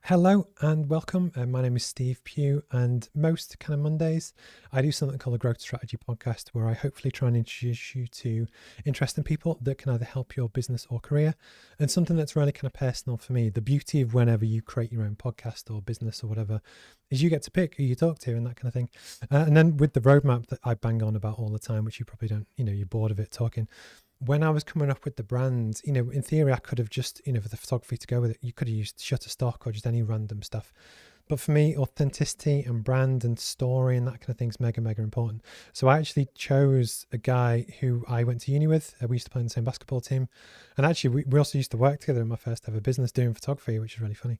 Hello and welcome. My name is Steve Pugh, and most kind of Mondays, I do something called a Growth Strategy podcast where I hopefully try and introduce you to interesting people that can either help your business or career, and something that's really kind of personal for me. The beauty of whenever you create your own podcast or business or whatever is you get to pick who you talk to and that kind of thing. And then with the roadmap that I bang on about all the time, which you probably don't, you're bored of it talking. When I was coming up with the brands, in theory, I could have just, for the photography to go with it, you could have used Shutterstock or just any random stuff. But for me, authenticity and brand and story and that kind of thing is mega, mega important. So I actually chose a guy who I went to uni with. We used to play in the same basketball team. And actually, we also used to work together in my first ever business doing photography, which is really funny.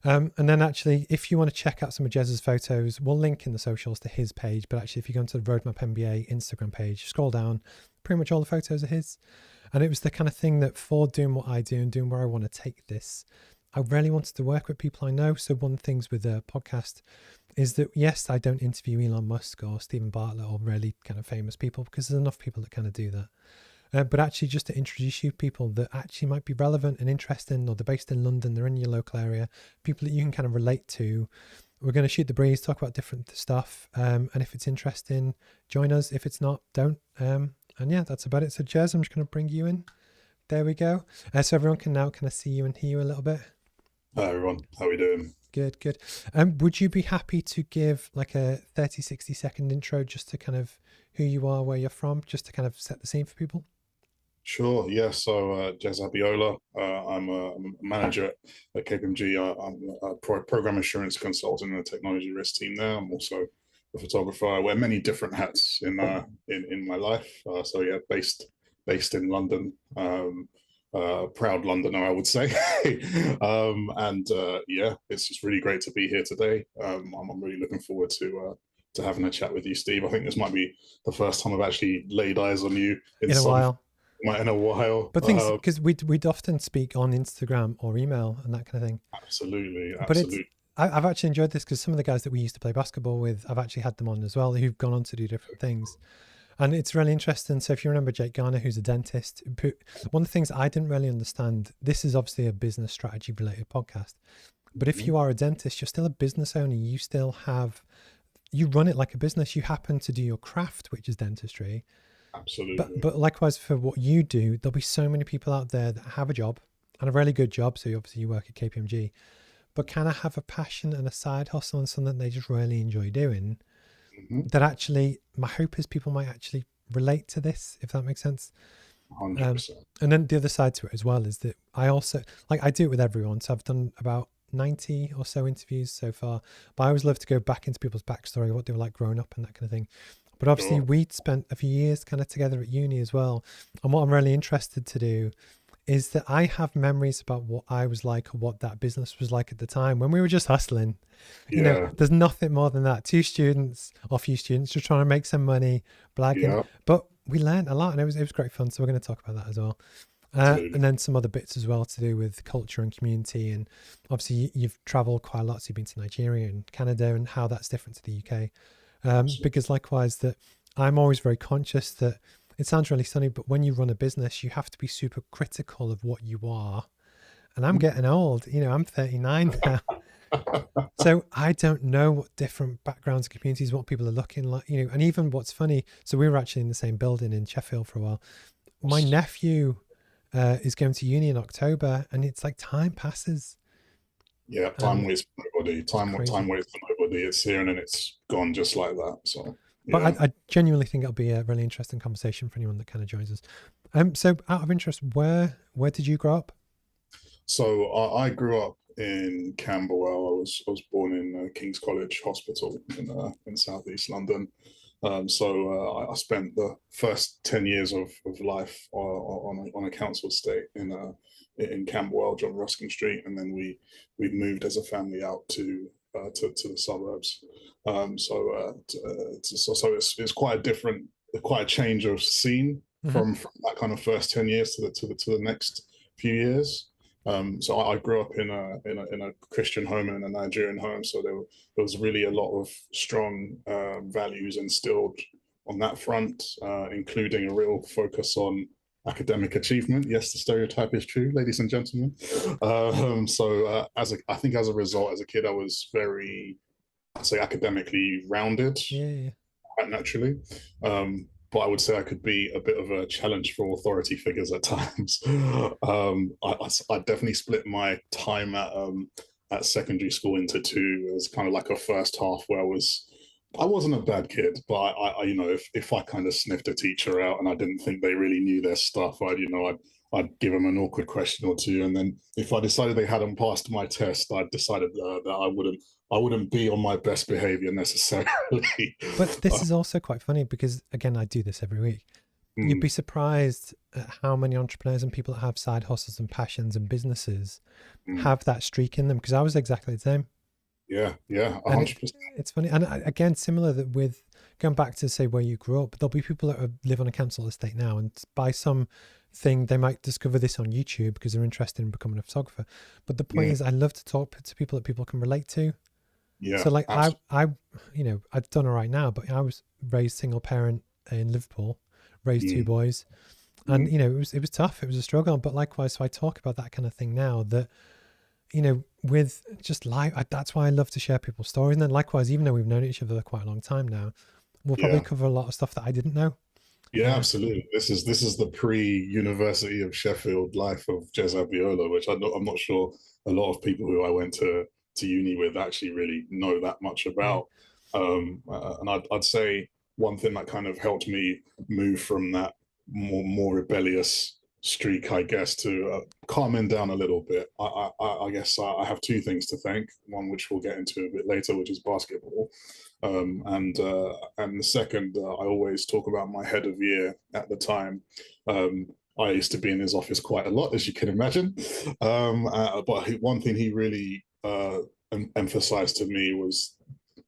And then actually, if you want to check out some of Jes's photos, we'll link in the socials to his page. But actually, if you go into the Roadmap MBA Instagram page, scroll down, pretty much all the photos are his. And it was the kind of thing that for doing what I do and doing where I want to take this, I really wanted to work with people I know. So one of the things with the podcast is that, yes, I don't interview Elon Musk or Stephen Bartlett or really kind of famous people because there's enough people that kind of do that. But actually just to introduce you people that actually might be relevant and interesting, or they're based in London, they're in your local area, people that you can kind of relate to. We're going to shoot the breeze, talk about different stuff. And if it's interesting, join us. If it's not, don't. And yeah, that's about it. So Jes, I'm just going to bring you in. There we go. So everyone can now kind of see you and hear you a little bit. Hi everyone, how are we doing? Good, good. Would you be happy to give like a 30, 60-second intro just to kind of who you are, where you're from, just to kind of set the scene for people? Sure, yeah, so Jes Abiola, I'm a manager at KPMG. I'm a program assurance consultant in the technology risk team there. I'm also a photographer. I wear many different hats in my life. So yeah, based in London, proud Londoner, I would say. And yeah, it's just really great to be here today. I'm really looking forward to having a chat with you, Steve. I think this might be the first time I've actually laid eyes on you in In a some while. in a while. But things, because we'd often speak on Instagram or email and that kind of thing. Absolutely, But it's, absolutely. I've actually enjoyed this because some of the guys that we used to play basketball with, I've actually had them on as well, who've gone on to do different things. And it's really interesting. So if you remember Jake Garner, who's a dentist, one of the things I didn't really understand, this is obviously a business strategy related podcast. But if you are a dentist, you're still a business owner. You still have, you run it like a business. You happen to do your craft, which is dentistry. Absolutely. But likewise for what you do, there'll be so many people out there that have a job and a really good job. So obviously you work at KPMG, but kind of have a passion and a side hustle and something they just really enjoy doing. Mm-hmm. That actually, my hope is people might actually relate to this, if that makes sense. 100%. And then the other side to it as well is that I also, like, I do it with everyone. So I've done about 90 or so interviews so far, but I always love to go back into people's backstory, what they were like growing up and that kind of thing. But obviously Sure. we'd spent a few years kind of together at uni as well. And what I'm really interested to do is that I have memories about what I was like or what that business was like at the time when we were just hustling. Yeah. There's nothing more than that. Two students or few students just trying to make some money, blagging. Yeah. But we learned a lot and it was great fun. So we're going to talk about that as well. Absolutely. And then some other bits as well to do with culture and community. And obviously you've traveled quite a lot. So you've been to Nigeria and Canada and how that's different to the UK. Absolutely. Because likewise that I'm always very conscious that it sounds really sunny, but when you run a business, you have to be super critical of what you are. And I'm getting old, I'm 39 now. So I don't know what different backgrounds and communities, what people are looking like, and even what's funny. So we were actually in the same building in Sheffield for a while. My nephew is going to uni in October, and it's like time passes. Yeah, time waits for nobody. It's Time crazy. waits for nobody. It's here and then it's gone just like that. So But yeah. I genuinely think it'll be a really interesting conversation for anyone that kind of joins us. So out of interest, where did you grow up? So I grew up in Camberwell. I was born in King's College Hospital in southeast London. So I spent the first 10 years of life on a council estate in Camberwell, John Ruskin Street, and then we moved as a family out to the suburbs. So it's quite a different, quite a change of scene Hmm. from that kind of first 10 years to the next few years. So I grew up in a Christian home and a Nigerian home, so there was really a lot of strong values instilled on that front, including a real focus on academic achievement. Yes, the stereotype is true, ladies and gentlemen. I think as a result, as a kid, I was very, I'd say, academically rounded Yeah, yeah. quite naturally. But I would say I could be a bit of a challenge for authority figures at times. I definitely split my time at secondary school into two. As kind of like a first half where I wasn't a bad kid, but you know, if I kind of sniffed a teacher out and I didn't think they really knew their stuff, I'd give them an awkward question or two, and then if I decided they hadn't passed my test, I decided that I wouldn't be on my best behavior necessarily. But this is also quite funny because, again, I do this every week. You'd be surprised at how many entrepreneurs and people that have side hustles and passions and businesses have that streak in them, because I was exactly the same. Yeah, yeah, And 100%. it's funny. And again, similar that with going back to say where you grew up, there'll be people that live on a council estate now, and by some thing they might discover this on YouTube because they're interested in becoming a photographer. But the point is, I love to talk to people that people can relate to. Yeah, So like absolutely. you know, I've done it right now, but I was raised single parent in Liverpool, raised two boys, and you know, it was tough. It was a struggle. But likewise, so I talk about that kind of thing now, that, you know, with just life, that's why I love to share people's stories. And then likewise, even though we've known each other for quite a long time now, we'll probably Yeah. cover a lot of stuff that I didn't know. Yeah, absolutely. This is the pre-University of Sheffield life of Jes Abiola, which I'm not sure a lot of people who I went to uni with actually really know that much Yeah. about. And I'd say one thing that kind of helped me move from that more rebellious streak, I guess, to calming down a little bit. I guess I have two things to thank. One, which we'll get into a bit later, which is basketball. And the second, I always talk about my head of year at the time. I used to be in his office quite a lot, as you can imagine. But one thing he really emphasized to me was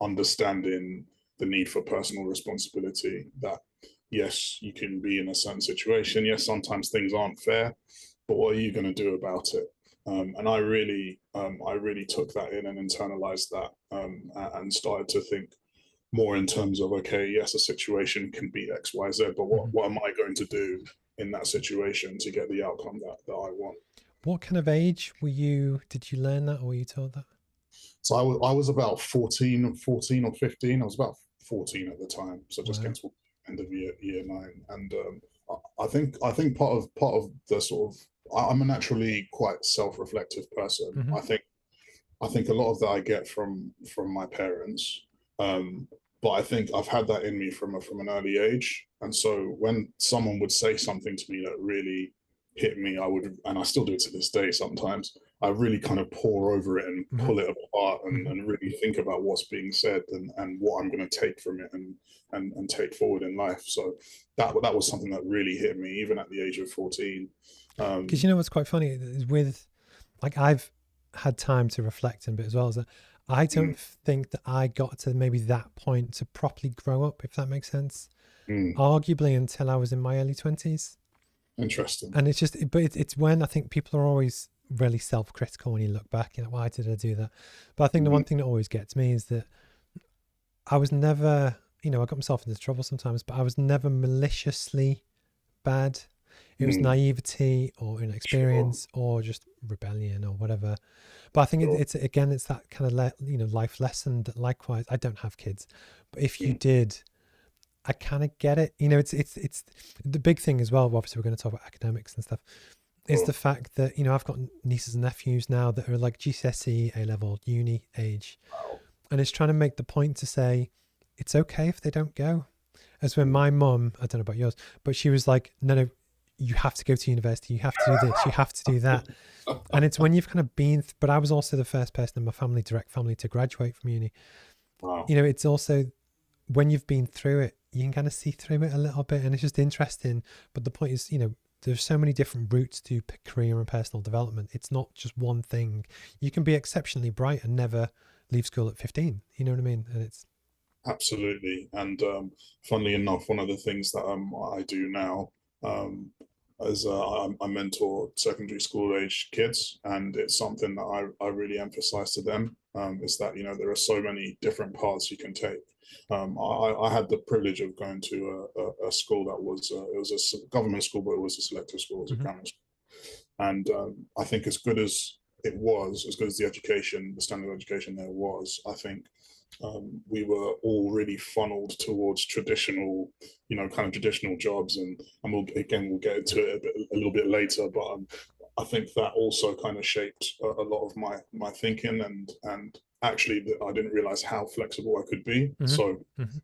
understanding the need for personal responsibility. That yes, you can be in a certain situation. Yes, sometimes things aren't fair, but what are you going to do about it? And I really took that in and internalized that, and started to think more in terms of, okay, yes, a situation can be X, Y, Z, but what am I going to do in that situation to get the outcome that I want? What kind of age did you learn that, or were you told that? So I was about 14 or 15. I was about 14 at the time, so just Wow. getting to the end of year nine. And I think part of the sort of, I'm a naturally quite self-reflective person. Mm-hmm. I think a lot of that I get from my parents, but I think I've had that in me from an early age. And so when someone would say something to me that really hit me, and I still do it to this day sometimes, I really kind of pour over it and Mm-hmm. pull it apart, Mm-hmm. and really think about what's being said, and what I'm going to take from it, and take forward in life. So that was something that really hit me even at the age of 14. Because you know what's quite funny is with, like, I've had time to reflect on a bit as well, as that I mm, don't think that I got to maybe that point to properly grow up, if that makes sense. mm, Arguably until I was in my early 20s. interesting. And it's just, but it's when I think people are always really self-critical when you look back, you know, why did I do that? But I think the Mm-hmm. one thing that always gets me is that I was never, you know, I got myself into trouble sometimes, but I was never maliciously bad. It was Mm, naivety or sure, inexperience or just rebellion or whatever. But I think sure. it's again, it's that kind of you know, life lesson that likewise, I don't have kids, but if you Mm, did, I kind of get it. You know, it's the big thing as well. Obviously, we're going to talk about academics and stuff. Is sure. the fact that, you know, I've got nieces and nephews now that are like GCSE, A level, uni age, Wow. and it's trying to make the point to say it's okay if they don't go. As when Mm. my mum, I don't know about yours, but she was like, no, no, you have to go to university, you have to do this, you have to do that. And it's when you've kind of been, but I was also the first person in my family, direct family, to graduate from uni. Wow. You know, it's also when you've been through it, you can kind of see through it a little bit, and it's just interesting. But the point is, you know, there's so many different routes to career and personal development. It's not just one thing. You can be exceptionally bright and never leave school at 15. You know what I mean? And it's, Absolutely. And funnily enough, one of the things that I do now, um, is I mentor secondary school age kids, and it's something that I really emphasize to them, is that, you know, there are so many different paths you can take. I had the privilege of going to a school that was it was a government school, but it was a selective school, it was a grammar school. And I think as good as it was, as good as the education, the standard of education there was, I think we were all really funneled towards traditional, kind of traditional jobs. And we'll get into it a little bit later, but I think that also kind of shaped a lot of my thinking, and actually I didn't realize how flexible I could be. So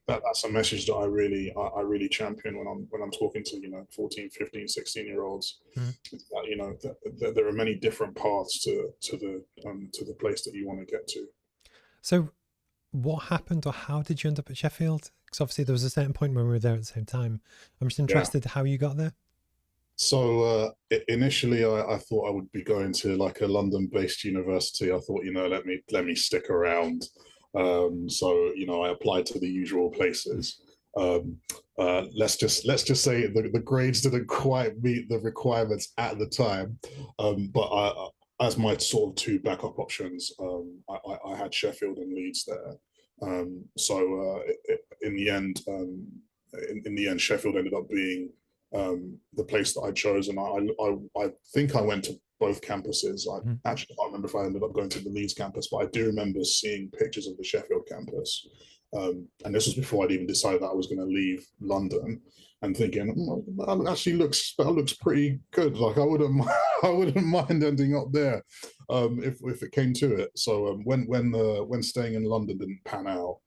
that's a message that I really champion when I'm talking to 14, 15, 16-year-olds. That there are many different paths to the place that you want to get to. So what happened, or how did you end up at Sheffield? Because obviously there was a certain point when we were there at the same time. I'm just interested how you got there. So initially, I thought I would be going to like a London-based university. I thought, let me stick around. So I applied to the usual places. Let's just say the grades didn't quite meet the requirements at the time. But as my sort of two backup options, I had Sheffield and Leeds there. So in the end, Sheffield ended up being the place that I chose, and I think I went to both campuses. I actually can't remember if I ended up going to the Leeds campus, but I do remember seeing pictures of the Sheffield campus. And this was before I'd even decided that I was going to leave London, and thinking, that actually looks pretty good. Like I wouldn't mind ending up there if it came to it. So when staying in London didn't pan out,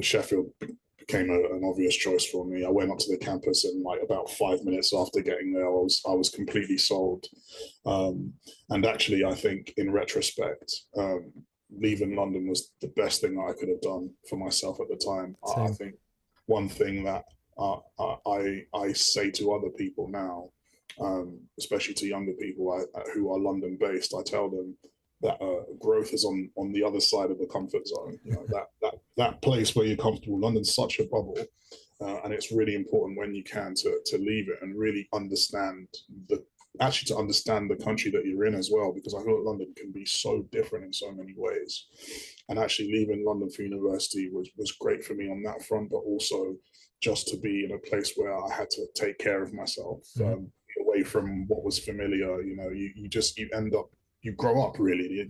Sheffield became an obvious choice for me. I went up to the campus, and like about 5 minutes after getting there, I was completely sold. And actually, I think in retrospect, leaving London was the best thing that I could have done for myself at the time. I think one thing that I say to other people now, especially to younger people who are London based, I tell them that growth is on the other side of the comfort zone. That place where you're comfortable. London's such a bubble, and it's really important when you can to leave it and really understand the country that you're in as well, because I feel that London can be so different in so many ways. And actually leaving London for university was great for me on that front, but also just to be in a place where I had to take care of myself, away from what was familiar. You grow up, really.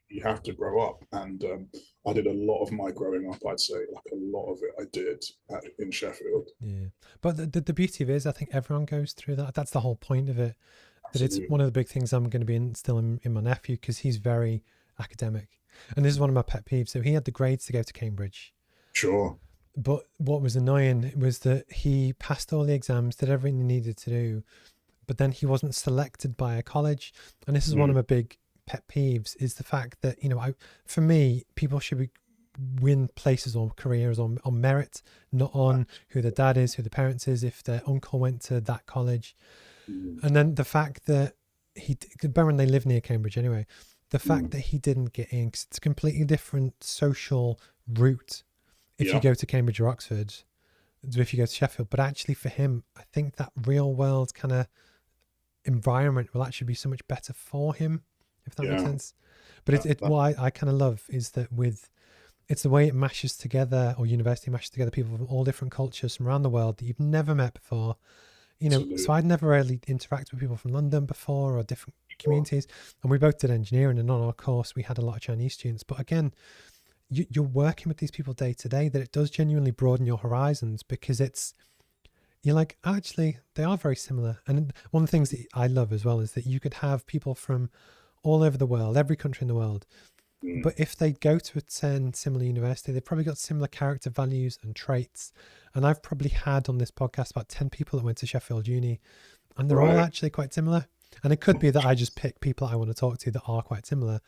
You have to grow up, and I did a lot of my growing up. I'd say, like a lot of it, I did in Sheffield. Yeah, but the beauty of it is, I think everyone goes through that. That's the whole point of it. Absolutely. That it's one of the big things I'm going to be instilling in my nephew, because he's very academic, and this is one of my pet peeves. So he had the grades to go to Cambridge. Sure. But what was annoying was that he passed all the exams, did everything he needed to do, but then he wasn't selected by a college. And this is one of my big pet peeves, is the fact that, for me, people should win places or careers on merit, not on who their dad is, who the parents is, if their uncle went to that college. And then the fact that they live near Cambridge anyway, the fact that he didn't get in, because it's a completely different social route if you go to Cambridge or Oxford, if you go to Sheffield. But actually for him, I think that real world kind of environment will actually be so much better for him, if that makes sense. But what I kind of love is that it's the way it mashes together, or university mashes together people from all different cultures from around the world that you've never met before. So I'd never really interacted with people from London before, or different communities. And we both did engineering, and on our course we had a lot of Chinese students. But again, you're working with these people day to day, that it does genuinely broaden your horizons, because you're like, actually, they are very similar. And one of the things that I love as well is that you could have people from all over the world, every country in the world, but if they go to attend similar university, they've probably got similar character values and traits. And I've probably had on this podcast about 10 people that went to Sheffield Uni, and they're all actually quite similar. And it could be that I just pick people I want to talk to that are quite similar.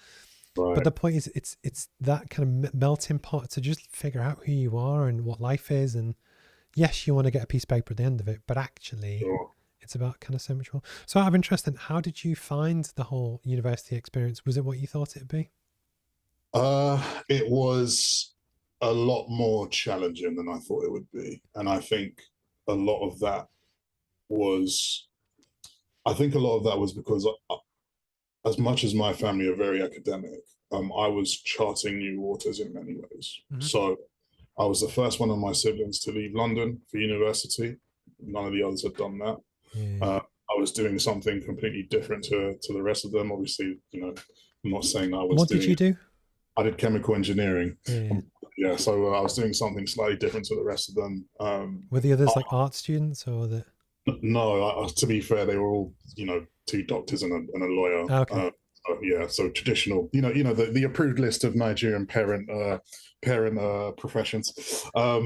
But the point is, it's that kind of melting pot to just figure out who you are and what life is. And yes, you want to get a piece of paper at the end of it, but actually it's about kind of so much more. So out of interest, then, how did you find the whole university experience? Was it what you thought it'd be? It was a lot more challenging than I thought it would be. And I think a lot of that was because as much as my family are very academic, I was charting new waters in many ways. So I was the first one of my siblings to leave London for university. None of the others had done that. Yeah. I was doing something completely different to the rest of them. Obviously, I'm not saying that I was What did you do? I did chemical engineering. Yeah. Yeah, so I was doing something slightly different to the rest of them. Were the others like art students or the? No, to be fair, they were all, two doctors and a lawyer. Oh, okay. Yeah, so traditional, the approved list of Nigerian parent professions. I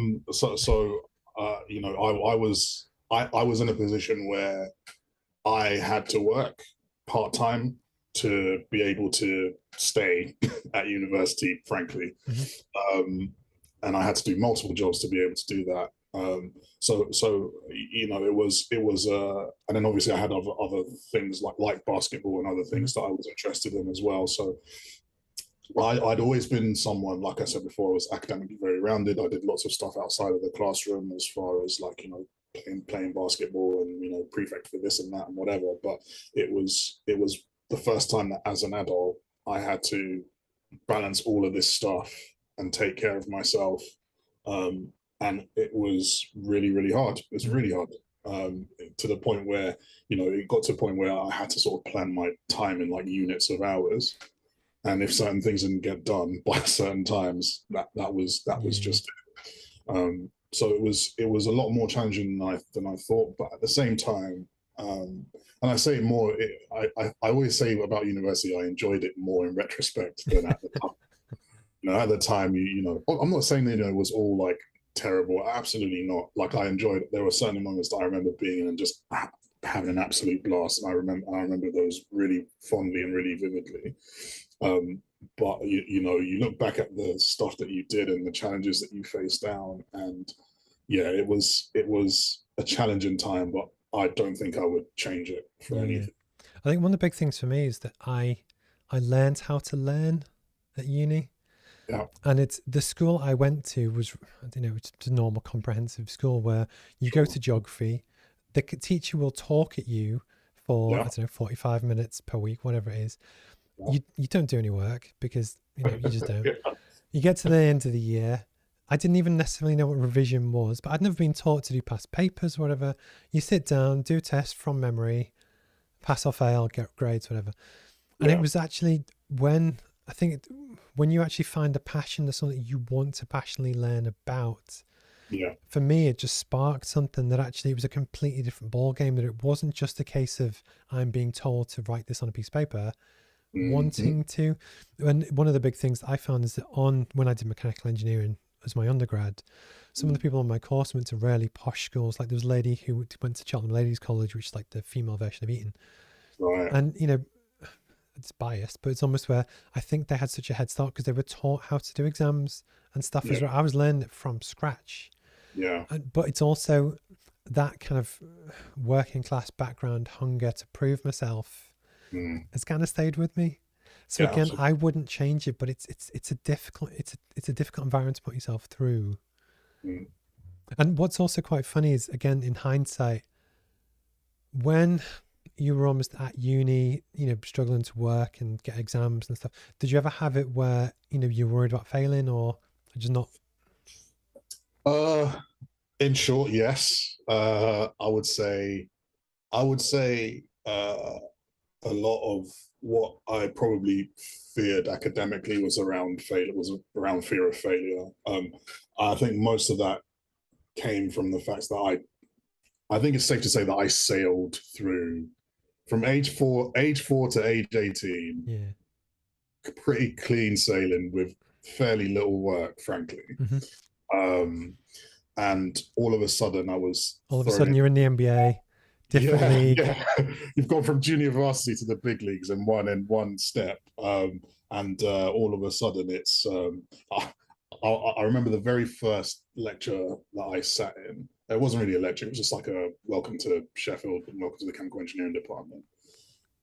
was in a position where I had to work part time to be able to stay at university, frankly. And I had to do multiple jobs to be able to do that. It was, and then obviously I had other things like basketball and other things that I was interested in as well. So I'd always been someone, like I said before, I was academically very rounded. I did lots of stuff outside of the classroom, as far as playing basketball and prefect for this and that and whatever. But it was the first time that as an adult I had to balance all of this stuff and take care of myself. And it was really, really hard. It was really hard, to the point where, it got to a point where I had to sort of plan my time in like units of hours. And if certain things didn't get done by certain times, that was just it. So it was a lot more challenging than I thought. But at the same time, and I say more, I always say about university, I enjoyed it more in retrospect than at the time. At the time, I'm not saying that it was all like terrible. Absolutely not. Like, I enjoyed it. There were certain moments that I remember being in and just having an absolute blast. And I remember those really fondly and really vividly. But you look back at the stuff that you did and the challenges that you faced down, and yeah, it was a challenging time, but I don't think I would change it for anything. I think one of the big things for me is that I learned how to learn at uni. Yeah. And it's the school I went to was, I don't know, it's a normal comprehensive school where you go to geography, the teacher will talk at you for, I don't know, 45 minutes per week, whatever it is. You don't do any work because, you just don't. You get to the end of the year. I didn't even necessarily know what revision was, but I'd never been taught to do past papers, whatever. You sit down, do tests from memory, pass or fail, get grades, whatever. And it was actually when you actually find a passion or something you want to passionately learn about, for me, it just sparked something that actually was a completely different ball game. That it wasn't just a case of I'm being told to write this on a piece of paper, wanting to. And one of the big things that I found is that when I did mechanical engineering as my undergrad, some of the people on my course went to really posh schools. Like there was a lady who went to Cheltenham Ladies College, which is like the female version of Eton. Right. And it's biased, but it's almost where I think they had such a head start because they were taught how to do exams and stuff as well. I was learning it from scratch. Yeah. But it's also that kind of working class background hunger to prove myself has kind of stayed with me. So again, absolutely. I wouldn't change it, but it's a difficult environment to put yourself through. And what's also quite funny is, again, in hindsight, when you were almost at uni, struggling to work and get exams and stuff, did you ever have it where, you're worried about failing or just not? In short, yes. I would say a lot of what I probably feared academically was around failure, was around fear of failure. I think most of that came from the fact that I think it's safe to say that I sailed through from age 4 to age 18, pretty clean sailing with fairly little work, frankly. And all of a sudden you're in the NBA, different league. Yeah. You've gone from junior varsity to the big leagues in one step. And all of a sudden it's, I remember the very first lecture that I sat in. It wasn't really a lecture. It was just like a welcome to Sheffield and welcome to the chemical engineering department.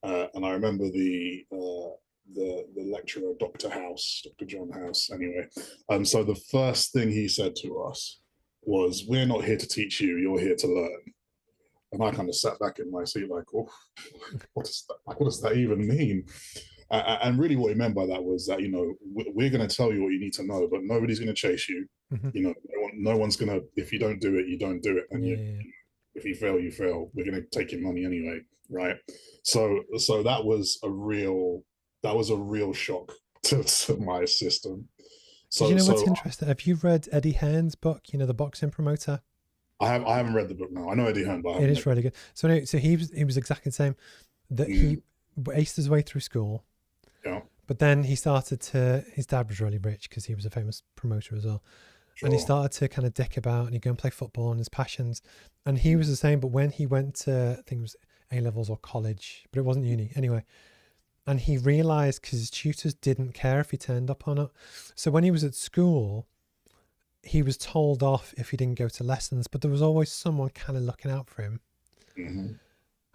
And I remember the lecturer, Dr. John House, anyway. So the first thing he said to us was, "We're not here to teach you, you're here to learn." And I kind of sat back in my seat like, oh, what does that even mean? And really what he meant by that was that, we're going to tell you what you need to know, but nobody's going to chase you. Hmm. No one's going to, if you don't do it, you don't do it. And Yeah. if you fail, you fail. We're going to take your money anyway. Right. So that was a real shock to my system. Did you So, know what's so interesting? Have you read Eddie Hearn's book, the boxing promoter? I haven't read the book now. I know Eddie Hearn, but I It haven't is read really good. So anyway, so he was exactly the same. That it. he aced his way through school, Yeah, but then he started to. His dad was really rich because he was a famous promoter as well, and he sure. started to kind of dick about and he'd go and play football and his passions. And he was the same, but when he went to, I think it was A levels or college, but it wasn't uni anyway. And he realized because his tutors didn't care if he turned up or not. So when he was at school, he was told off if he didn't go to lessons, but there was always someone kind of looking out for him. Hmm.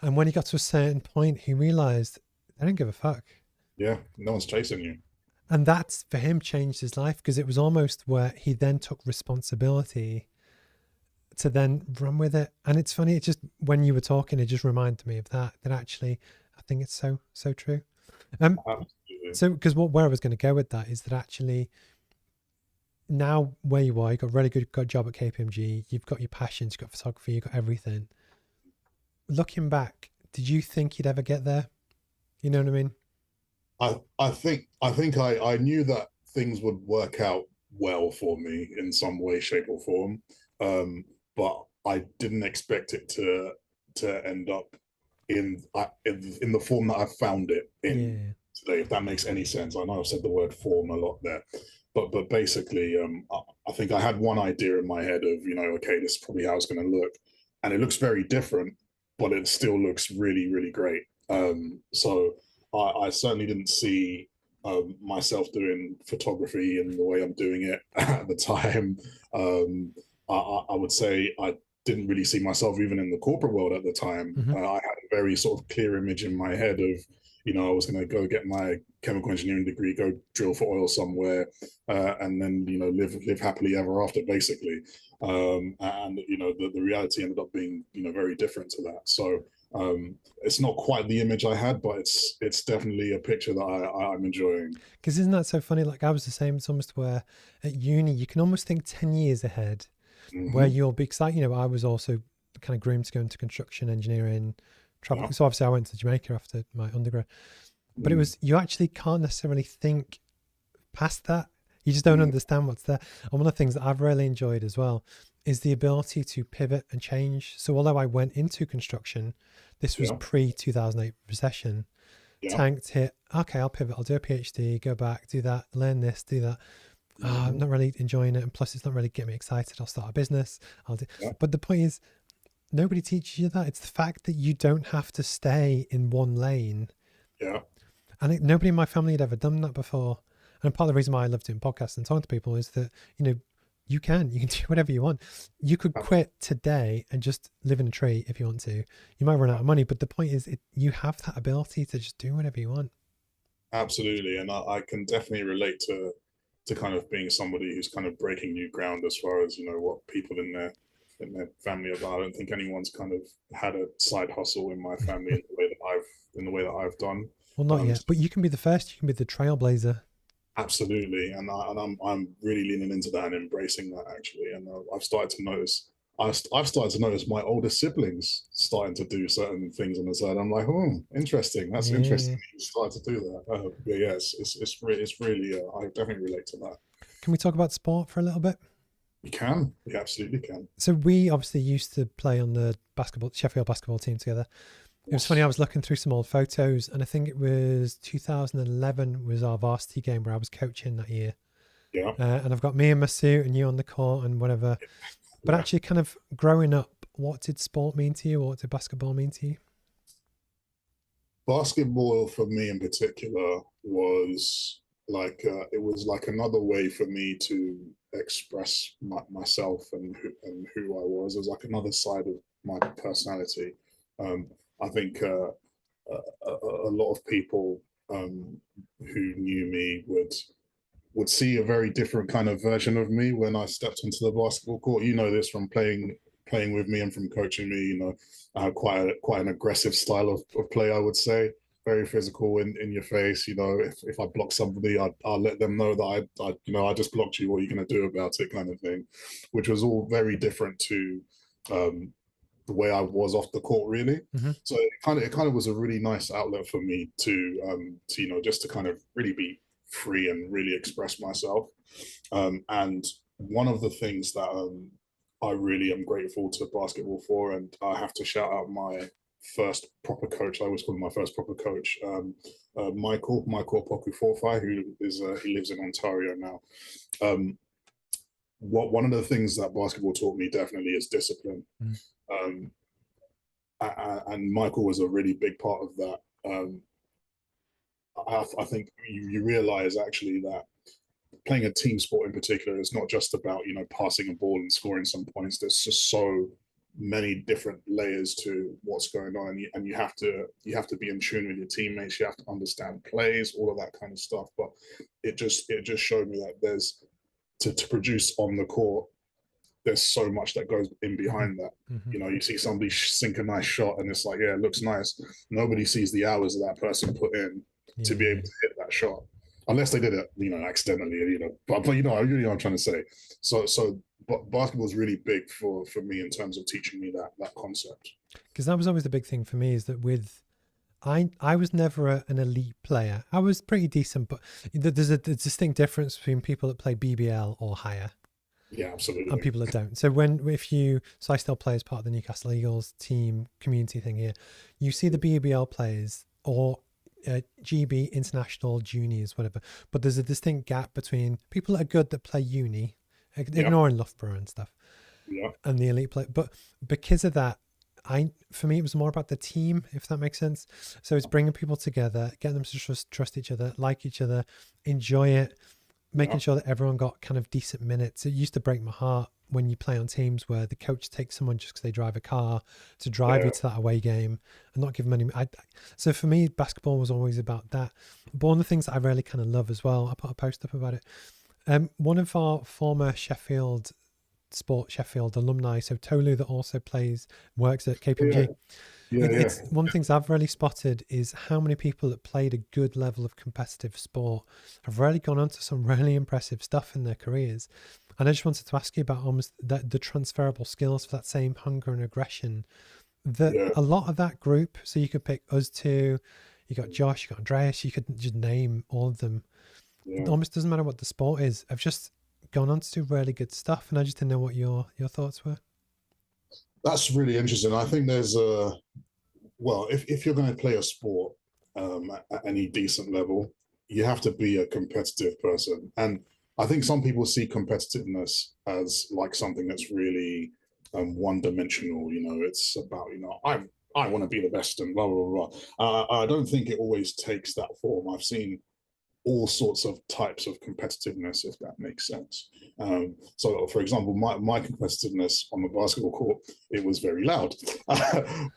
And when he got to a certain point, he realized they don't give a fuck. Yeah, no one's chasing you. And that's for him changed his life because it was almost where he then took responsibility to then run with it. And it's funny, it just, when you were talking, it just reminded me of that actually, I think it's so true. Absolutely. So, because where I was going to go with that is that actually now where you are, you've got a really good job at KPMG, you've got your passions, you've got photography, you've got everything. Looking back, did you think you'd ever get there? You know what I mean? I knew that things would work out well for me in some way, shape, or form, but I didn't expect it to end up in the form that I found it in Yeah. today. If that makes any sense, I know I've said the word form a lot there, but basically, I think I had one idea in my head of okay, this is probably how it's going to look, and it looks very different, but it still looks really really great. So I certainly didn't see myself doing photography in the way I'm doing it at the time. Um, I would say I didn't really see myself even in the corporate world at the time. Hmm. I had a very sort of clear image in my head of, I was going to go get my chemical engineering degree, go drill for oil somewhere, and then live happily ever after, basically. And the reality ended up being very different to that. So it's not quite the image I had, but it's definitely a picture that I'm enjoying. Because isn't that so funny? Like I was the same. It's almost where at uni you can almost think 10 years ahead, where Hmm. you'll be. Because I was also kind of groomed to go into construction engineering, travel. Yeah. So obviously I went to Jamaica after my undergrad, but it Mm. was, you actually can't necessarily think past that. You just don't Mm. understand what's there. And one of the things that I've really enjoyed as well is the ability to pivot and change. So although I went into construction, this was Yeah. pre 2008 recession, Yeah. tanked, hit. Okay, I'll pivot. I'll do a PhD, go back, do that, learn this, do that. I'm Hmm. not really enjoying it, and plus it's not really getting me excited. I'll start a business. I'll do. Yeah. But the point is, nobody teaches you that. It's the fact that you don't have to stay in one lane. Yeah. And nobody in my family had ever done that before. And part of the reason why I love doing podcasts and talking to people is that, you can do whatever you want. You could quit today and just live in a tree if you want to. You might run out of money, but the point is you have that ability to just do whatever you want. Absolutely, and I can definitely relate to kind of being somebody who's kind of breaking new ground as far as what people in their family are about. I don't think anyone's kind of had a side hustle in my family in the way that I've done. Well, not Um, yet, but you can be the first. You can be the trailblazer. Absolutely, and I'm really leaning into that and embracing that actually. And I've started to notice. I've started to notice my older siblings starting to do certain things on the side. I'm like, oh, interesting. That's Yeah. interesting. You started to do that. Yeah, it's really. I definitely relate to that. Can we talk about sport for a little bit? You can. You absolutely can. So we obviously used to play on the Sheffield basketball team together. It was funny, I Yes. was looking through some old photos, and I think it was 2011 was our varsity game where I was coaching that year. Yeah. And I've got me in my suit and you on the court and whatever. But Yeah. actually, kind of growing up, what did sport mean to you? Or what did basketball mean to you? Basketball for me in particular was it was like another way for me to express myself and who I was. It was like another side of my personality. I think a lot of people who knew me would see a very different kind of version of me when I stepped onto the basketball court. You know this from playing with me and from coaching me. I had quite an aggressive style of play, I would say. very physical in your face. You know, if I block somebody, I'll let them know that I just blocked you. What are you going to do about it, kind of thing, which was all very different to the way I was off the court, really. Mm-hmm. So it kind of was a really nice outlet for me to just to kind of really be free and really express myself. And one of the things that I really am grateful to basketball for, and I have to shout out my first proper coach. I always call him my first proper coach, Michael Opoku Forfai, who is he lives in Ontario now. One of the things that basketball taught me definitely is discipline. Mm. And Michael was a really big part of that. I think you realize actually that playing a team sport in particular is not just about passing a ball and scoring some points. There's just so many different layers to what's going on, and you have to be in tune with your teammates. You have to understand plays, all of that kind of stuff. But it just showed me that there's to produce on the court, there's so much that goes in behind that. Mm-hmm. You see somebody sink a nice shot and it's like, yeah, it looks nice. Nobody sees the hours that person put in to be able to hit that shot, unless they did it, accidentally. But you know what I'm trying to say. But basketball is really big for me in terms of teaching me that concept. Because that was always the big thing for me, is that I was never an elite player. I was pretty decent, but there's a distinct difference between people that play BBL or higher. Yeah, absolutely. And people that don't. So I still play as part of the Newcastle Eagles team community thing here. You see the BBL players or GB international juniors, whatever. But there's a distinct gap between people that are good that play uni, ignoring Loughborough and stuff, and the elite play. But because of that, for me, it was more about the team, if that makes sense. So it's bringing people together, getting them to trust each other, like each other, enjoy it, making sure that everyone got kind of decent minutes. It used to break my heart when you play on teams where the coach takes someone just because they drive a car to drive you to that away game and not give them any. So for me, basketball was always about that. But one of the things that I really kind of love as well, I put a post up about it. One of our former Sheffield alumni, so Tolu, that also works at KPMG. It's one of the things I've really spotted is how many people that played a good level of competitive sport have really gone on to some really impressive stuff in their careers. And I just wanted to ask you about almost the transferable skills for that same hunger and aggression. A lot of that group, so you could pick us two, you got Josh, you got Andreas, you could just name all of them. It almost doesn't matter what the sport is. I've just gone on to do really good stuff, and I just didn't know what your thoughts were. That's really interesting. I think there's if you're going to play a sport at any decent level, you have to be a competitive person. And I think some people see competitiveness as like something that's really one-dimensional. It's about, I want to be the best and blah, blah, blah. I don't think it always takes that form. I've seen all sorts of types of competitiveness, if that makes sense. So, for example, my competitiveness on the basketball court, it was very loud.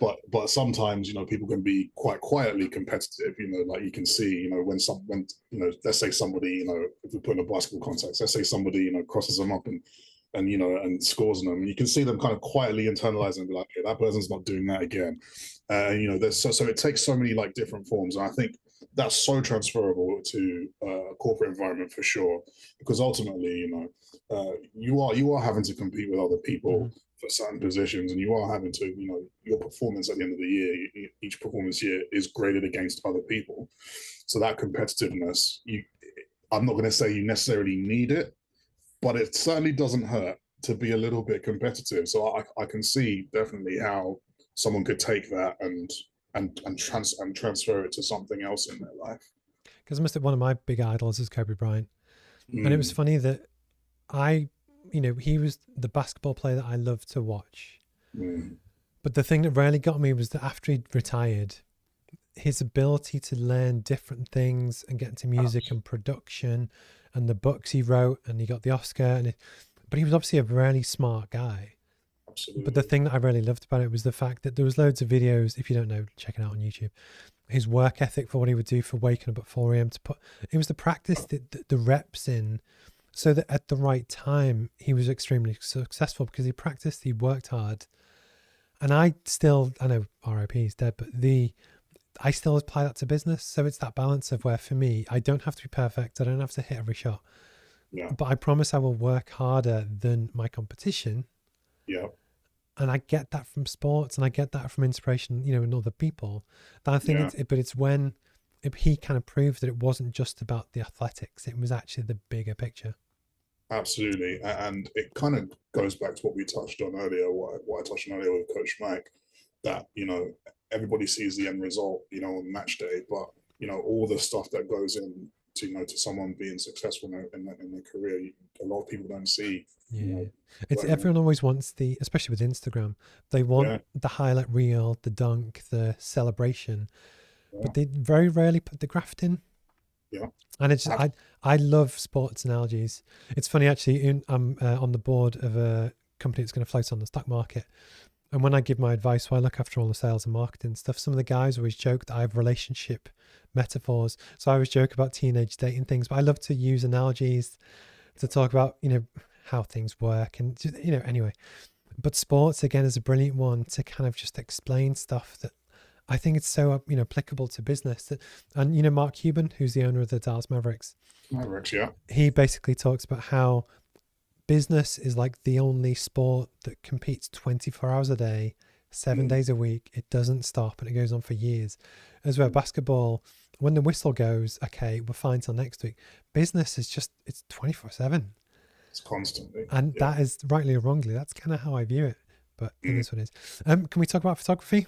but sometimes, people can be quite quietly competitive. Like you can see, when let's say somebody, if we put in a basketball context, let's say somebody, crosses them up and scores them, and you can see them kind of quietly internalizing and be like, okay, that person's not doing that again. There's so it takes so many like different forms, and I think that's so transferable to a corporate environment for sure, because ultimately, you are having to compete with other people for certain positions, and you are having to, your performance at the end of the year, each performance year is graded against other people. So that competitiveness, I'm not going to say you necessarily need it, but it certainly doesn't hurt to be a little bit competitive. So I can see definitely how someone could take that and transfer it to something else in their life. Because I must have, one of my big idols is Kobe Bryant. And it was funny that he was the basketball player that I loved to watch. But the thing that really got me was that after he retired, his ability to learn different things and get into music and production and the books he wrote, and he got the Oscar. But he was obviously a really smart guy. Absolutely. But the thing that I really loved about it was the fact that there was loads of videos. If you don't know, check it out on YouTube. His work ethic for what he would do for waking up at 4 a.m. It was the practice, the reps in, so that at the right time he was extremely successful because he practiced, he worked hard. And I know RIP is dead, but I still apply that to business. So it's that balance of where for me, I don't have to be perfect. I don't have to hit every shot, Yeah. but I promise I will work harder than my competition. Yeah. And I get that from sports, and I get that from inspiration, in other people. But I think Yeah. it's when he kind of proved that it wasn't just about the athletics; it was actually the bigger picture. Absolutely. And it kind of goes back to what we touched on earlier, what I touched on earlier with Coach Mike, that, everybody sees the end result, on match day, but, all the stuff that goes in to, to someone being successful in their career, a lot of people don't see, Yeah, it's when, everyone always wants especially with Instagram, they want yeah, the highlight reel, the dunk, the celebration, yeah, but they very rarely put the graft in. yeah, And it's just, abs- I love sports analogies. It's funny actually. I'm on the board of a company that's going to float on the stock market, and when I give my advice, so I look after all the sales and marketing stuff. Some of the guys always joke that I have relationship metaphors. So I always joke about teenage dating things, but I love to use analogies to talk about how things work, and anyway. But sports again is a brilliant one to kind of just explain stuff that I think it's so applicable to business. And Mark Cuban, who's the owner of the Dallas Mavericks, Mavericks, yeah. he basically talks about how business is like the only sport that competes 24 hours a day, 7 days a week. It doesn't stop, and it goes on for years. As well, basketball, when the whistle goes, okay, we're fine till next week. Business is just, it's 24/7. It's constantly, And yeah. that is, rightly or wrongly, that's kind of how I view it. But it is what it is. Can we talk about photography?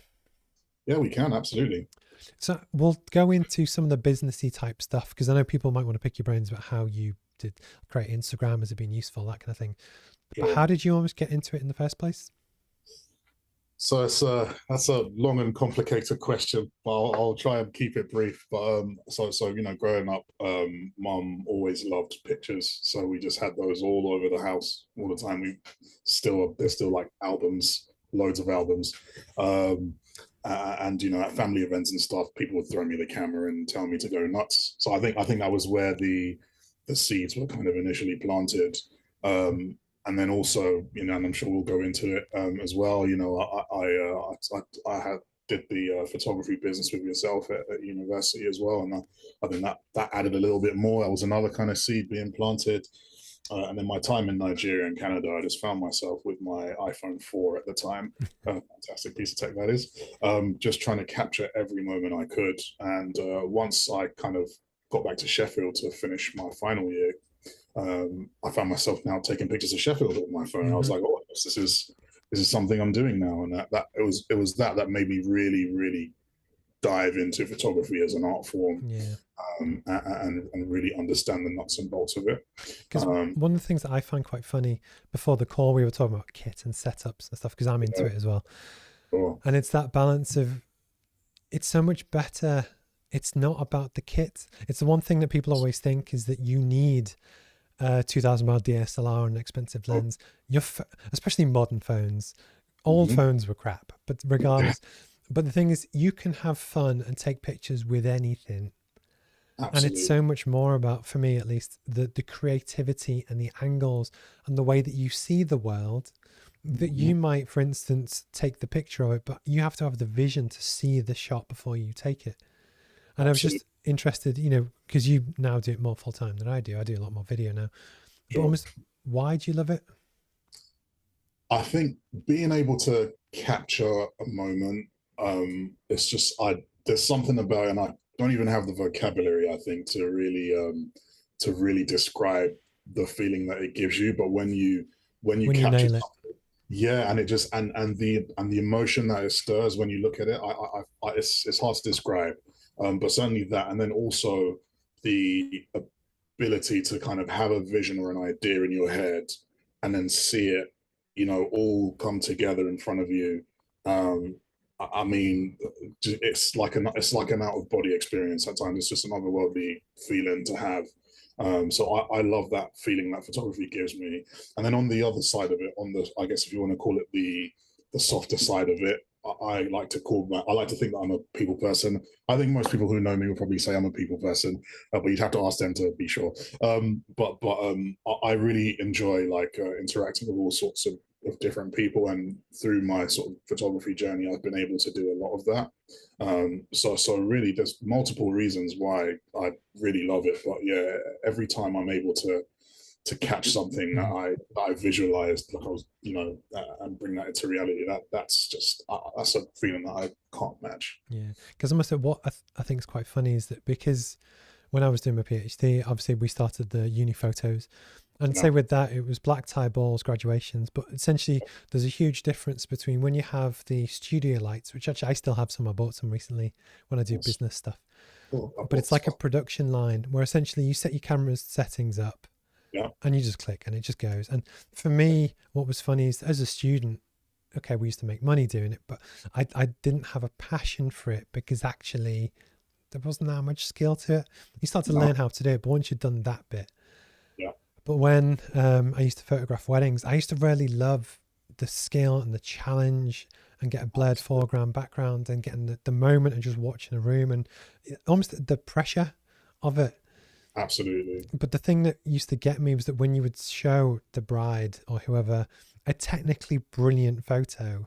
Yeah, we can, absolutely. So we'll go into some of the businessy type stuff, because I know people might want to pick your brains about how you did create Instagram, has it been useful, that kind of thing. But Sure. how did you almost get into it in the first place? So that's a long and complicated question, but I'll try and keep it brief. But so growing up, mum always loved pictures, so we just had those all over the house all the time. There's still like albums, loads of albums, and at family events and stuff, people would throw me the camera and tell me to go nuts. So I think that was where the seeds were kind of initially planted. And then also, and I'm sure we'll go into it as well. I had did the photography business with yourself at university as well, and I think that added a little bit more. That was another kind of seed being planted. And then my time in Nigeria and Canada, I just found myself with my iPhone 4 at the time. Fantastic piece of tech that is. Just trying to capture every moment I could. And once I kind of got back to Sheffield to finish my final year, I found myself now taking pictures of Sheffield with my phone. I was like, oh, this is something I'm doing now, and that it was that made me really really dive into photography as an art form, Yeah. and really understand the nuts and bolts of it. Because one of the things that I find quite funny, before the call, we were talking about kit and setups and stuff, because I'm into Yeah, it as well. sure. And it's that balance of, it's so much better. It's not about the kit. It's the one thing that people always think is that you need 2000 mAh DSLR and an expensive lens. Especially modern phones. Old Mhm. phones were crap, but regardless. But the thing is, you can have fun and take pictures with anything. And it's Absolutely. so much more about, for me at least, the creativity and the angles and the way that you see the world. That Mhm. you might, for instance, take the picture of it, but you have to have the vision to see the shot before you take it. And I was Absolutely. just interested, because you now do it more full time than I do. I do a lot more video now. But Sure. almost, why do you love it? I think being able to capture a moment, it's just there's something about it, and I don't even have the vocabulary, I think, to really describe the feeling that it gives you. But when you When you capture nail it. something, yeah, and it just and the emotion that it stirs when you look at it, it's hard to describe. But certainly that, and then also the ability to kind of have a vision or an idea in your head and then see it, all come together in front of you. Um, I mean, it's like an out of body experience at times. It's just an otherworldly feeling to have. So I love that feeling that photography gives me. And then on the other side of it, I guess if you want to call it the softer side of it, I like to think that I'm a people person. I think most people who know me will probably say I'm a people person, but you'd have to ask them to be sure. But I really enjoy interacting with all sorts of different people, and through my sort of photography journey, I've been able to do a lot of that. So really, there's multiple reasons why I really love it. But yeah, every time I'm able to catch something that I visualized, like I was, and bring that into reality, that's just that's a feeling that I can't match. Yeah, because I must say, what I think is quite funny is that because when I was doing my PhD, obviously we started the uni photos, and say with that it was black tie balls, graduations, but essentially there's a huge difference between when you have the studio lights, which actually I still have some, I bought some recently when I do business stuff, but it's like a production line where essentially you set your camera's settings up, and you just click and it just goes. And for me, what was funny is as a student, okay, we used to make money doing it, but I didn't have a passion for it because actually there wasn't that much skill to it. You start to learn how to do it, but once you've done that bit. But when I used to photograph weddings, I used to really love the skill and the challenge and get a blurred foreground background and getting the moment and just watching a room and almost the pressure of it. Absolutely. But the thing that used to get me was that when you would show the bride or whoever a technically brilliant photo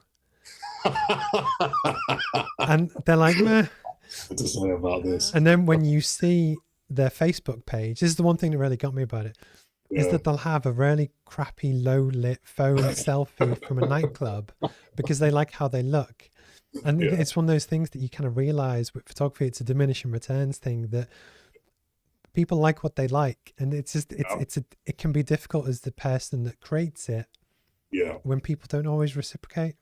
and they're like, meh. What to say about this? And then when you see their Facebook page, this is the one thing that really got me about it, is that they'll have a really crappy low lit phone selfie from a nightclub because they like how they look. And it's one of those things that you kind of realize with photography, it's a diminishing returns thing, that people like what they like, and it's just it can be difficult as the person that creates it when people don't always reciprocate.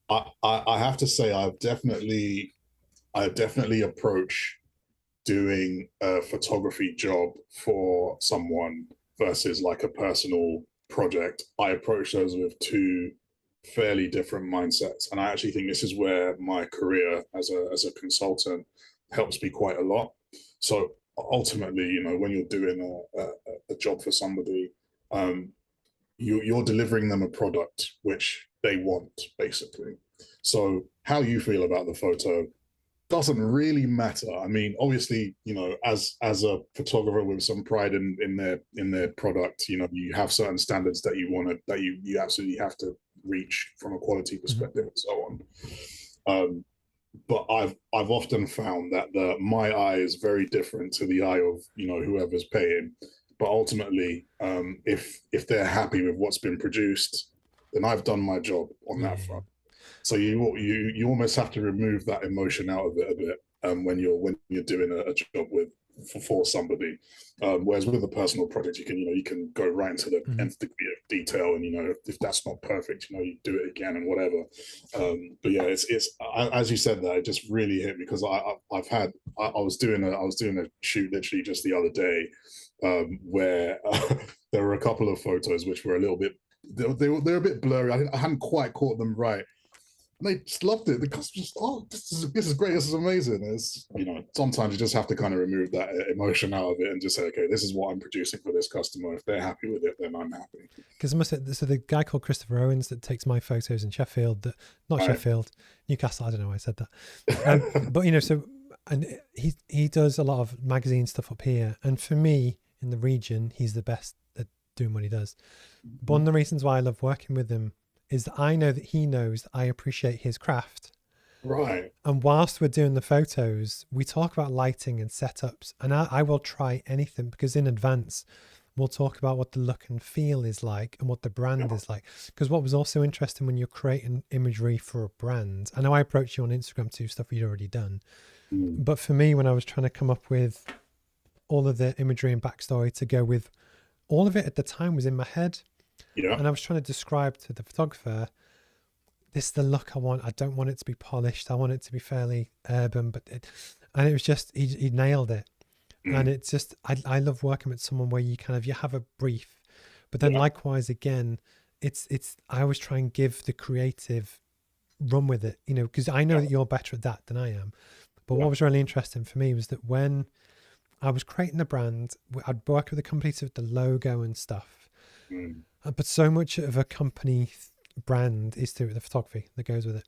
I have to say I definitely approach doing a photography job for someone versus like a personal project. I approach those with two fairly different mindsets, and I actually think this is where my career as a consultant helps me quite a lot. So ultimately, when you're doing a job for somebody, you're delivering them a product which they want, basically. So how you feel about the photo doesn't really matter. I mean, obviously, as a photographer with some pride in their product, you have certain standards that you absolutely have to reach from a quality perspective and so on. But I've often found that my eye is very different to the eye of whoever's paying. But ultimately, if they're happy with what's been produced, then I've done my job on that front. So you almost have to remove that emotion out of it a bit when you're doing a job for somebody. Whereas with a personal project, you can go right into the nth degree of detail, and if that's not perfect, you do it again and whatever. But yeah, it's as you said that, it just really hit me because I was doing a shoot literally just the other day where there were a couple of photos which were a little bit they're a bit blurry. I hadn't quite caught them right. They just loved it. The customers just, this is great. This is amazing. It's, sometimes you just have to kind of remove that emotion out of it and just say, okay, this is what I'm producing for this customer. If they're happy with it, then I'm happy. Because I must say, so the guy called Christopher Owens that takes my photos in Sheffield, Sheffield, Newcastle. I don't know why I said that. But, so, and he does a lot of magazine stuff up here. And for me in the region, he's the best at doing what he does. But one of the reasons why I love working with him is that I know that he knows that I appreciate his craft. Right. And whilst we're doing the photos, we talk about lighting and setups, and I will try anything because in advance, we'll talk about what the look and feel is like and what the brand is like. Because what was also interesting when you're creating imagery for a brand, I know I approached you on Instagram to stuff you'd already done, but for me, when I was trying to come up with all of the imagery and backstory to go with, all of it at the time was in my head. And I was trying to describe to the photographer, this is the look I want. I don't want it to be polished. I want it to be fairly urban, and it was just, he nailed it. And it's just, I love working with someone where you have a brief, but then likewise, again, I always try and give the creative run with it, because I know that you're better at that than I am. But what was really interesting for me was that when I was creating the brand, I'd work with the company with the logo and stuff. But so much of a company brand is through the photography that goes with it.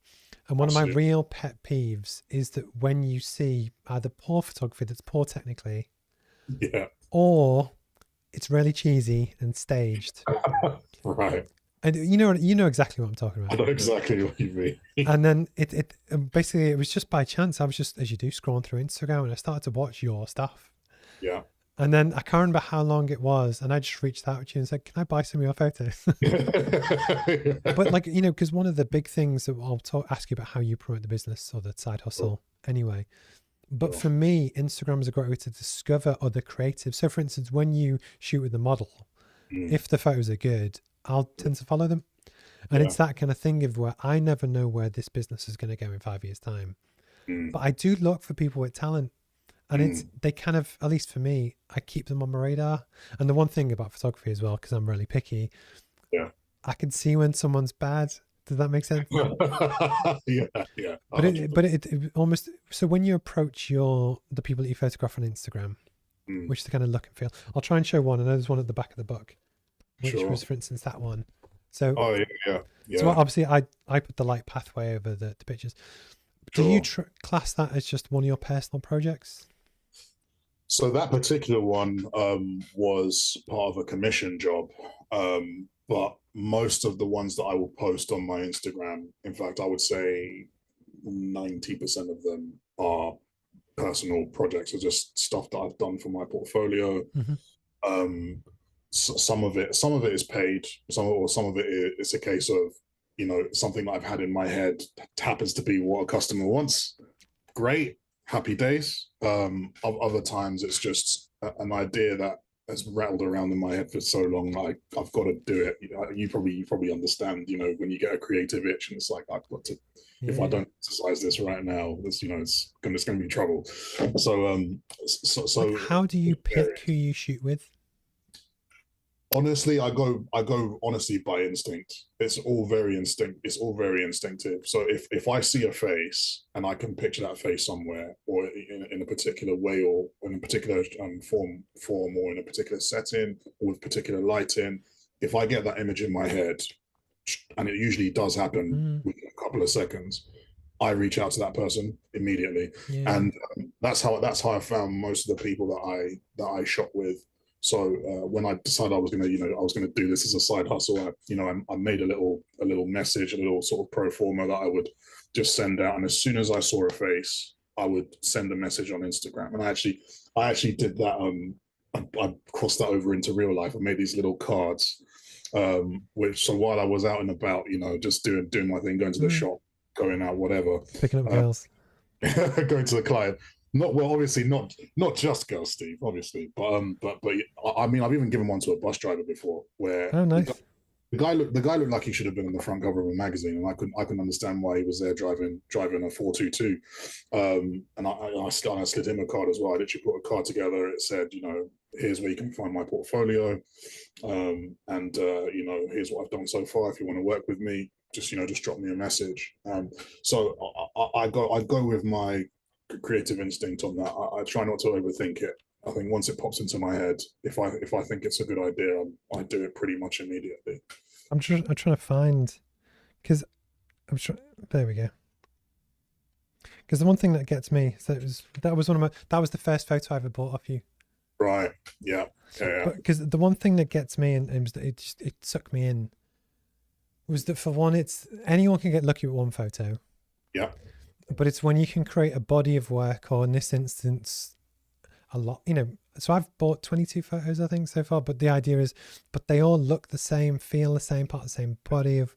And one of my real pet peeves is that when you see either poor photography that's poor technically, or it's really cheesy and staged. Right. And you know exactly what I'm talking I about. know exactly what you mean. And then it basically, it was just by chance. I was just, as you do, scrolling through Instagram, and I started to watch your stuff. Yeah. And then I can't remember how long it was, and I just reached out to you and said, "Can I buy some of your photos?" But like, because one of the big things that ask you about how you promote the business or the side hustle anyway. But Sure. for me, Instagram is a great way to discover other creatives. So for instance, when you shoot with the model, if the photos are good, I'll tend to follow them. And Yeah. it's that kind of thing of where I never know where this business is going to go in 5 years' time. But I do look for people with talent. And they kind of, at least for me, I keep them on my radar. And the one thing about photography as well, because I'm really picky, Yeah. I can see when someone's bad. Does that make sense? Yeah. Yeah. But 100%. it almost, so when you approach the people that you photograph on Instagram, which is the kind of look and feel, I'll try and show one. I know there's one at the back of the book, which Sure. was, for instance, that one. So, Oh yeah. Yeah. so Yeah. obviously I put the light pathway over the pictures. Do you class that as just one of your personal projects? So that particular one was part of a commission job. But most of the ones that I will post on my Instagram, in fact, I would say 90% of them are personal projects, or just stuff that I've done for my portfolio. So some of it is paid. Some of it is a case of, something that I've had in my head happens to be what a customer wants. Great, happy days. Other times it's just an idea that has rattled around in my head for so long that I've got to do it. You probably understand. When you get a creative itch and it's like, I've got to. Yeah. If I don't exercise this right now, it's going to be trouble. So Like, how do you pick who you shoot with? Honestly, I go honestly by instinct. It's all very instinctive. So if I see a face and I can picture that face somewhere, or in a particular way, or in a particular form, or in a particular setting, or with particular lighting, if I get that image in my head, and it usually does happen within a couple of seconds, I reach out to that person immediately. Yeah. And that's how I found most of the people that I shot with. So when I decided I was going to do this as a side hustle, I made a little message, a little sort of pro forma that I would just send out. And as soon as I saw a face, I would send a message on Instagram. And I actually did that. I crossed that over into real life. I made these little cards, so while I was out and about, just doing my thing, going to the shop, going out, whatever, picking up girls, going to the client. Obviously not just girls, Steve, obviously, but I mean, I've even given one to a bus driver before, where nice. The guy looked like he should have been on the front cover of a magazine, and I couldn't understand why he was there driving a 422. And I slid him a card as well. I literally put a card together. It said, here's where you can find my portfolio, and here's what I've done so far. If you want to work with me, just drop me a message. So I go with my creative instinct on that. I try not to overthink it. I think once it pops into my head, if I think it's a good idea, I do it pretty much immediately. I'm trying to find, because there we go. Because the one thing that gets me, that was the first photo I ever bought off you. Right. Yeah. Yeah. Because the one thing that gets me, and it sucked me in, was that, for one, it's anyone can get lucky with one photo. Yeah. But it's when you can create a body of work, or in this instance, a lot, so I've bought 22 photos, I think, so far, but the idea is, but they all look the same, feel the same, part of the same body of,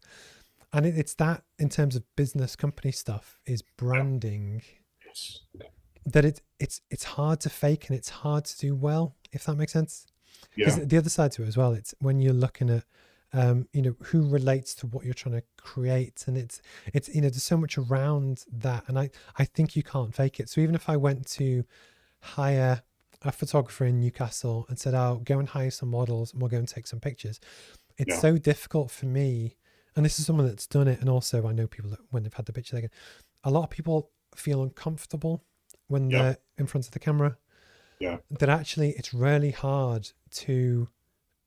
and it's that, in terms of business company stuff, is branding. Yes. That it's hard to fake, and it's hard to do well, if that makes sense. Because the other side to it as well, it's when you're looking at, who relates to what you're trying to create, and it's there's so much around that, and I think you can't fake it. So even if I went to hire a photographer in Newcastle and said, "I'll go and hire some models and we'll go and take some pictures," it's so difficult for me. And this is someone that's done it, and also I know people that when they've had the picture taken, a lot of people feel uncomfortable when they're in front of the camera. Yeah. That actually it's really hard to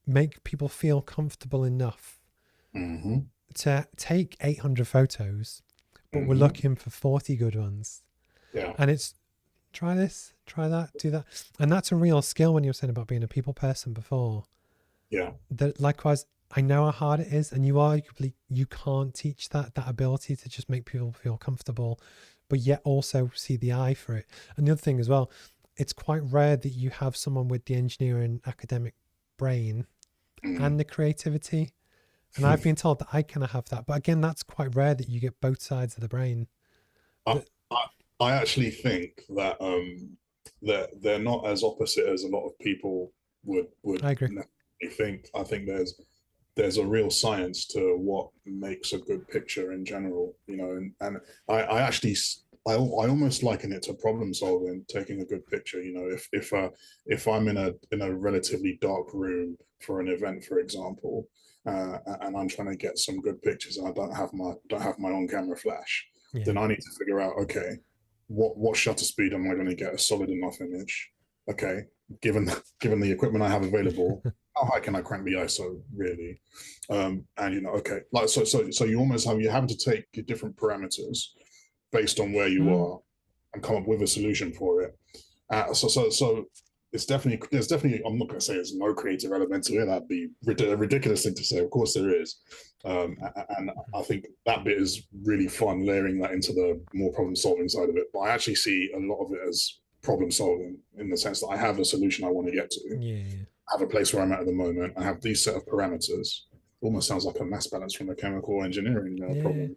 make people feel comfortable enough to take 800 photos, but we're looking for 40 good ones. Yeah. And it's try this, try that, do that. And that's a real skill when you were saying about being a people person before. Yeah. That likewise, I know how hard it is, and you can't teach that ability to just make people feel comfortable, but yet also see the eye for it. And the other thing as well, it's quite rare that you have someone with the engineering academic brain and the creativity. And I've been told that I kind of have that, but again, that's quite rare that you get both sides of the brain. I, I, I actually think that that they're not as opposite as a lot of people would I agree. think. I think there's a real science to what makes a good picture in general, you know, and I actually I almost liken it to problem solving, taking a good picture. You know, if I'm in a relatively dark room for an event, for example, and I'm trying to get some good pictures, and I don't have my on camera flash, Yeah. then I need to figure out, okay, what shutter speed am I going to get a solid enough image? Okay, given the equipment I have available, how high can I crank the ISO really? And you know, okay, like so you almost have you having to take your different parameters based on where you are and come up with a solution for it. So it's definitely there's definitely I'm not going to say there's no creative element to it. That'd be a ridiculous thing to say. Of course there is, and I think that bit is really fun, layering that into the more problem solving side of it. But I actually see a lot of it as problem solving in the sense that I have a solution I want to get to. Yeah. I have a place where I'm at the moment. I have these set of parameters. Almost sounds like a mass balance from a chemical engineering problem.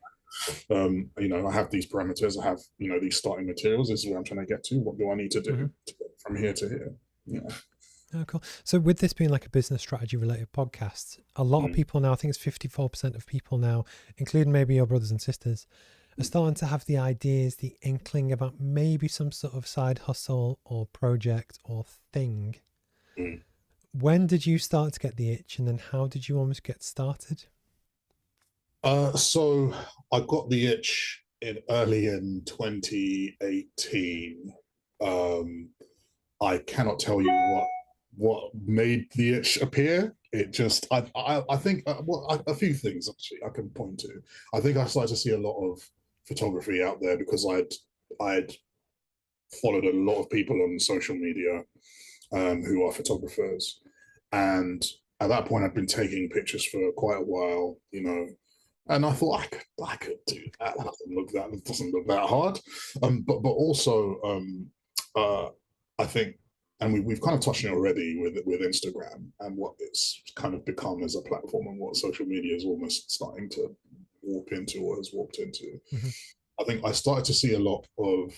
You know, I have these parameters. I have, you know, these starting materials. This is where I'm trying to get to. What do I need to do to get from here to here? Yeah. Oh, cool. So with this being like a business strategy related podcast, a lot of people now, I think it's 54% of people now, including maybe your brothers and sisters, are starting to have the ideas, the inkling about maybe some sort of side hustle or project or thing. When did you start to get the itch, and then how did you almost get started? So I got the itch early in 2018. I cannot tell you what made the itch appear. It just I think a few things actually I can point to. I think I started to see a lot of photography out there because I'd followed a lot of people on social media who are photographers, and at that point I'd been taking pictures for quite a while, you know, and I thought I could do that. That doesn't look that hard. But also I think, and we've kind of touched on it already with Instagram and what it's kind of become as a platform and what social media is almost starting to warp into or has warped into. I think I started to see a lot of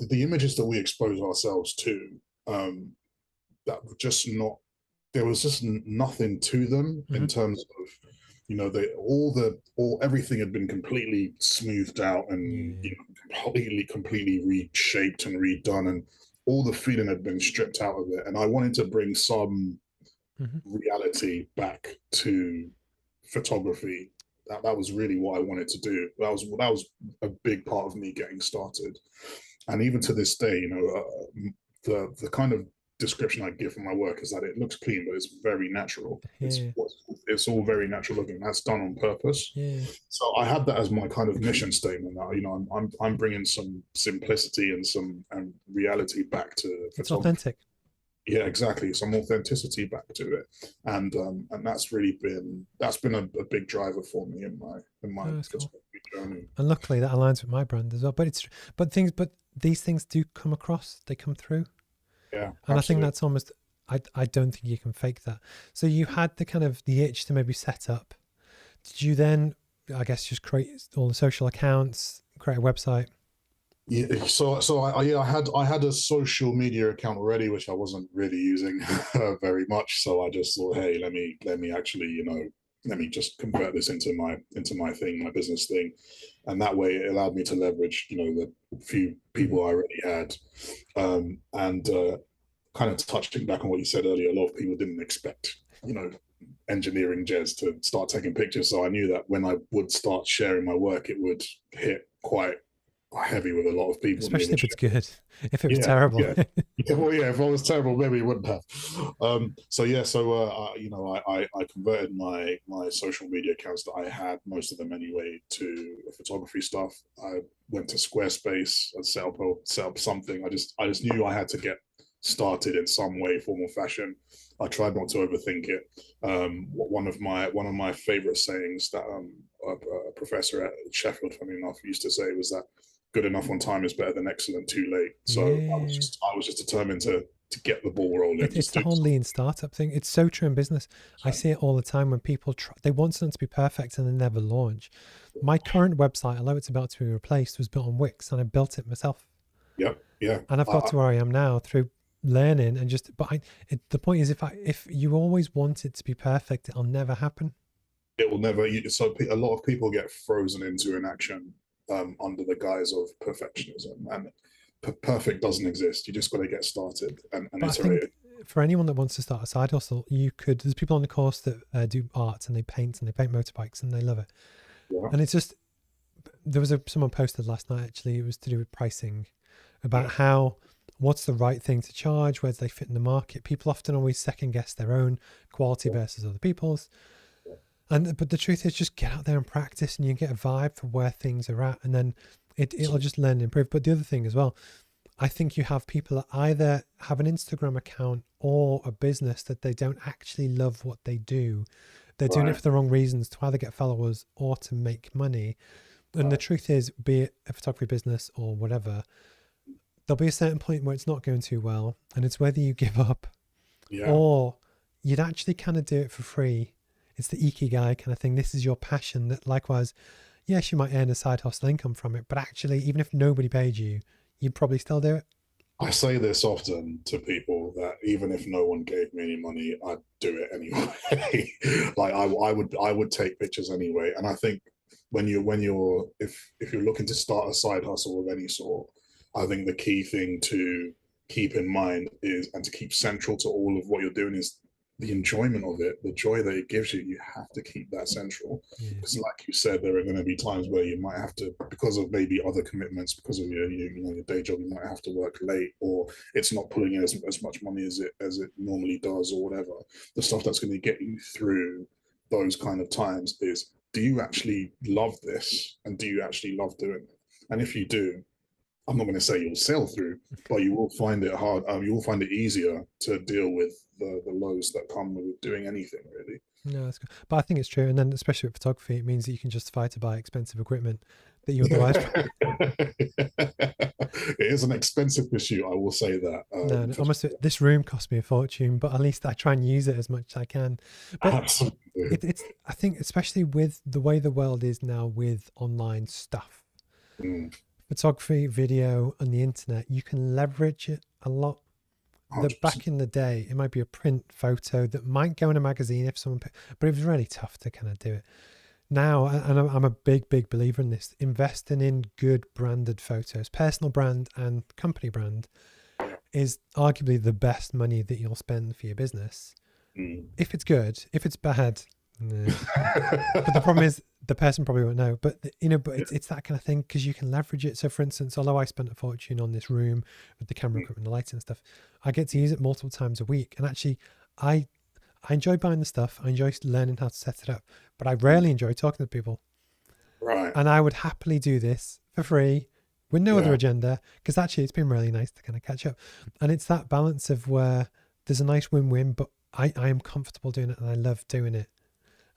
the images that we expose ourselves to that were just not, there was just nothing to them in terms of, you know, everything had been completely smoothed out and you know, completely reshaped and redone, and all the feeling had been stripped out of it. And I wanted to bring some reality back to photography. That was really what I wanted to do. That was a big part of me getting started. And even to this day, you know, the kind of description I give for my work is that it looks clean, but it's very natural. It's all very natural looking. That's done on purpose. So I had that as my kind of mission statement. That, you know, I'm bringing some simplicity and reality back to photography. It's authentic. Yeah, exactly. Some authenticity back to it, and that's been a big driver for me in my photography journey. And luckily that aligns with my brand as well. But these things do come across. They come through. Yeah, and absolutely. I think that's almost. I don't think you can fake that. So you had the kind of the itch to maybe set up. Did you then, I guess, just create all the social accounts, create a website? Yeah, so I had a social media account already, which I wasn't really using very much. So I just thought, hey, let me actually, you know, let me just convert this into my thing, my business thing, and that way it allowed me to leverage, you know, the few people I already had, and kind of touching back on what you said earlier, a lot of people didn't expect, you know, engineering Jes to start taking pictures. So I knew that when I would start sharing my work, it would hit quite heavy with a lot of people, especially if it's good. If it was terrible, well, if I was terrible, maybe it wouldn't have. You know, I converted my social media accounts that I had, most of them anyway, to photography stuff. I went to Squarespace and set up something. I just knew I had to get started in some way, form, or fashion. I tried not to overthink it. One of my favorite sayings that a professor at Sheffield, funny enough, used to say was that good enough on time is better than excellent too late. So Yeah. I was just determined to get the ball rolling. It's Just the do whole lean startup thing. It's so true in business. I something. see it all the time when people try, they want something to be perfect and they never launch. My current website, although it's about to be replaced, was built on Wix and I built it myself. Yep. Yeah. And I've got to where I am now through learning and just, but the point is, if you always want it to be perfect, it'll never happen. It will never. So a lot of people get frozen into inaction under the guise of perfectionism, and perfect doesn't exist. You just got to get started and But I iterate. think for anyone that wants to start a side hustle, there's people on the course that do art and they paint motorbikes and they love it. Yeah. And it's just, there was someone posted last night, actually, it was to do with pricing, about what's the right thing to charge, where do they fit in the market. People often always second guess their own quality versus other people's. But the truth is, just get out there and practice and you get a vibe for where things are at, and then it'll just learn and improve. But the other thing as well, I think you have people that either have an Instagram account or a business that they don't actually love what they do. They're doing it for the wrong reasons, to either get followers or to make money. And the truth is, be it a photography business or whatever, there'll be a certain point where it's not going too well, and it's whether you give up or you'd actually kind of do it for free. It's the ikigai kind of thing. This is your passion. That likewise, yes, you might earn a side hustle income from it, but actually, even if nobody paid you, you'd probably still do it. I say this often to people, that even if no one gave me any money, I'd do it anyway. Like I would take pictures anyway. And I think if you're looking to start a side hustle of any sort, I think the key thing to keep in mind is, and to keep central to all of what you're doing, is the enjoyment of it, the joy that it gives you. You have to keep that central, because like you said, there are going to be times where you might have to, because of maybe other commitments, because of your day job, you might have to work late, or it's not pulling in as much money as it normally does, or whatever. The stuff that's going to get you through those kind of times is, do you actually love this, and do you actually love doing it? And if you do, I'm not going to say you'll sail through, but you will find it hard. You will find it easier to deal with the lows that come with doing anything, really. No, that's good. But I think it's true. And then especially with photography, it means that you can justify to buy expensive equipment that you otherwise. It is an expensive pursuit, I will say that. No, almost this room cost me a fortune, but at least I try and use it as much as I can. But absolutely. I think, especially with the way the world is now with online stuff, photography, video, and the internet, you can leverage it a lot. That back in the day, it might be a print photo that might go in a magazine if someone, but it was really tough to kind of do it. Now, and I'm a big believer in this, investing in good branded photos, personal brand and company brand, is arguably the best money that you'll spend for your business. If it's good. If it's bad, no. But the problem is, the person probably won't know, but it's that kind of thing, because you can leverage it. So for instance, although I spent a fortune on this room with the camera equipment, the lights and stuff, I get to use it multiple times a week. And actually I enjoy buying the stuff. I enjoy learning how to set it up, but I rarely enjoy talking to people. Right. And I would happily do this for free with no other agenda, because actually it's been really nice to kind of catch up. And it's that balance of where there's a nice win-win, but I am comfortable doing it and I love doing it.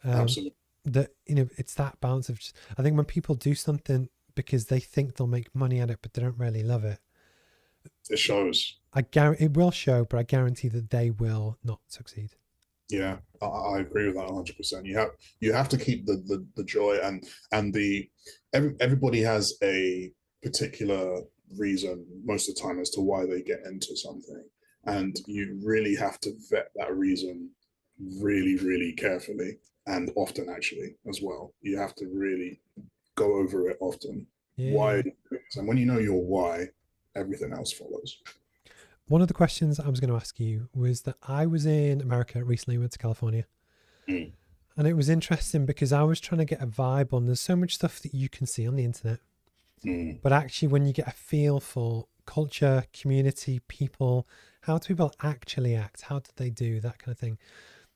Absolutely. That it's that balance of I think when people do something because they think they'll make money at it but they don't really love it, it shows. It will show, but I guarantee that they will not succeed. Yeah, I agree with that 100%. You have to keep the joy, and everybody has a particular reason most of the time as to why they get into something, and you really have to vet that reason really carefully, and often actually as well. You have to really go over it often. Why? And when you know your why, everything else follows. One of the questions I was going to ask you was that I was in America recently, went to California, and it was interesting because I was trying to get a vibe on, there's so much stuff that you can see on the internet, but actually when you get a feel for culture, community, people, how do people actually act? How do they do that kind of thing?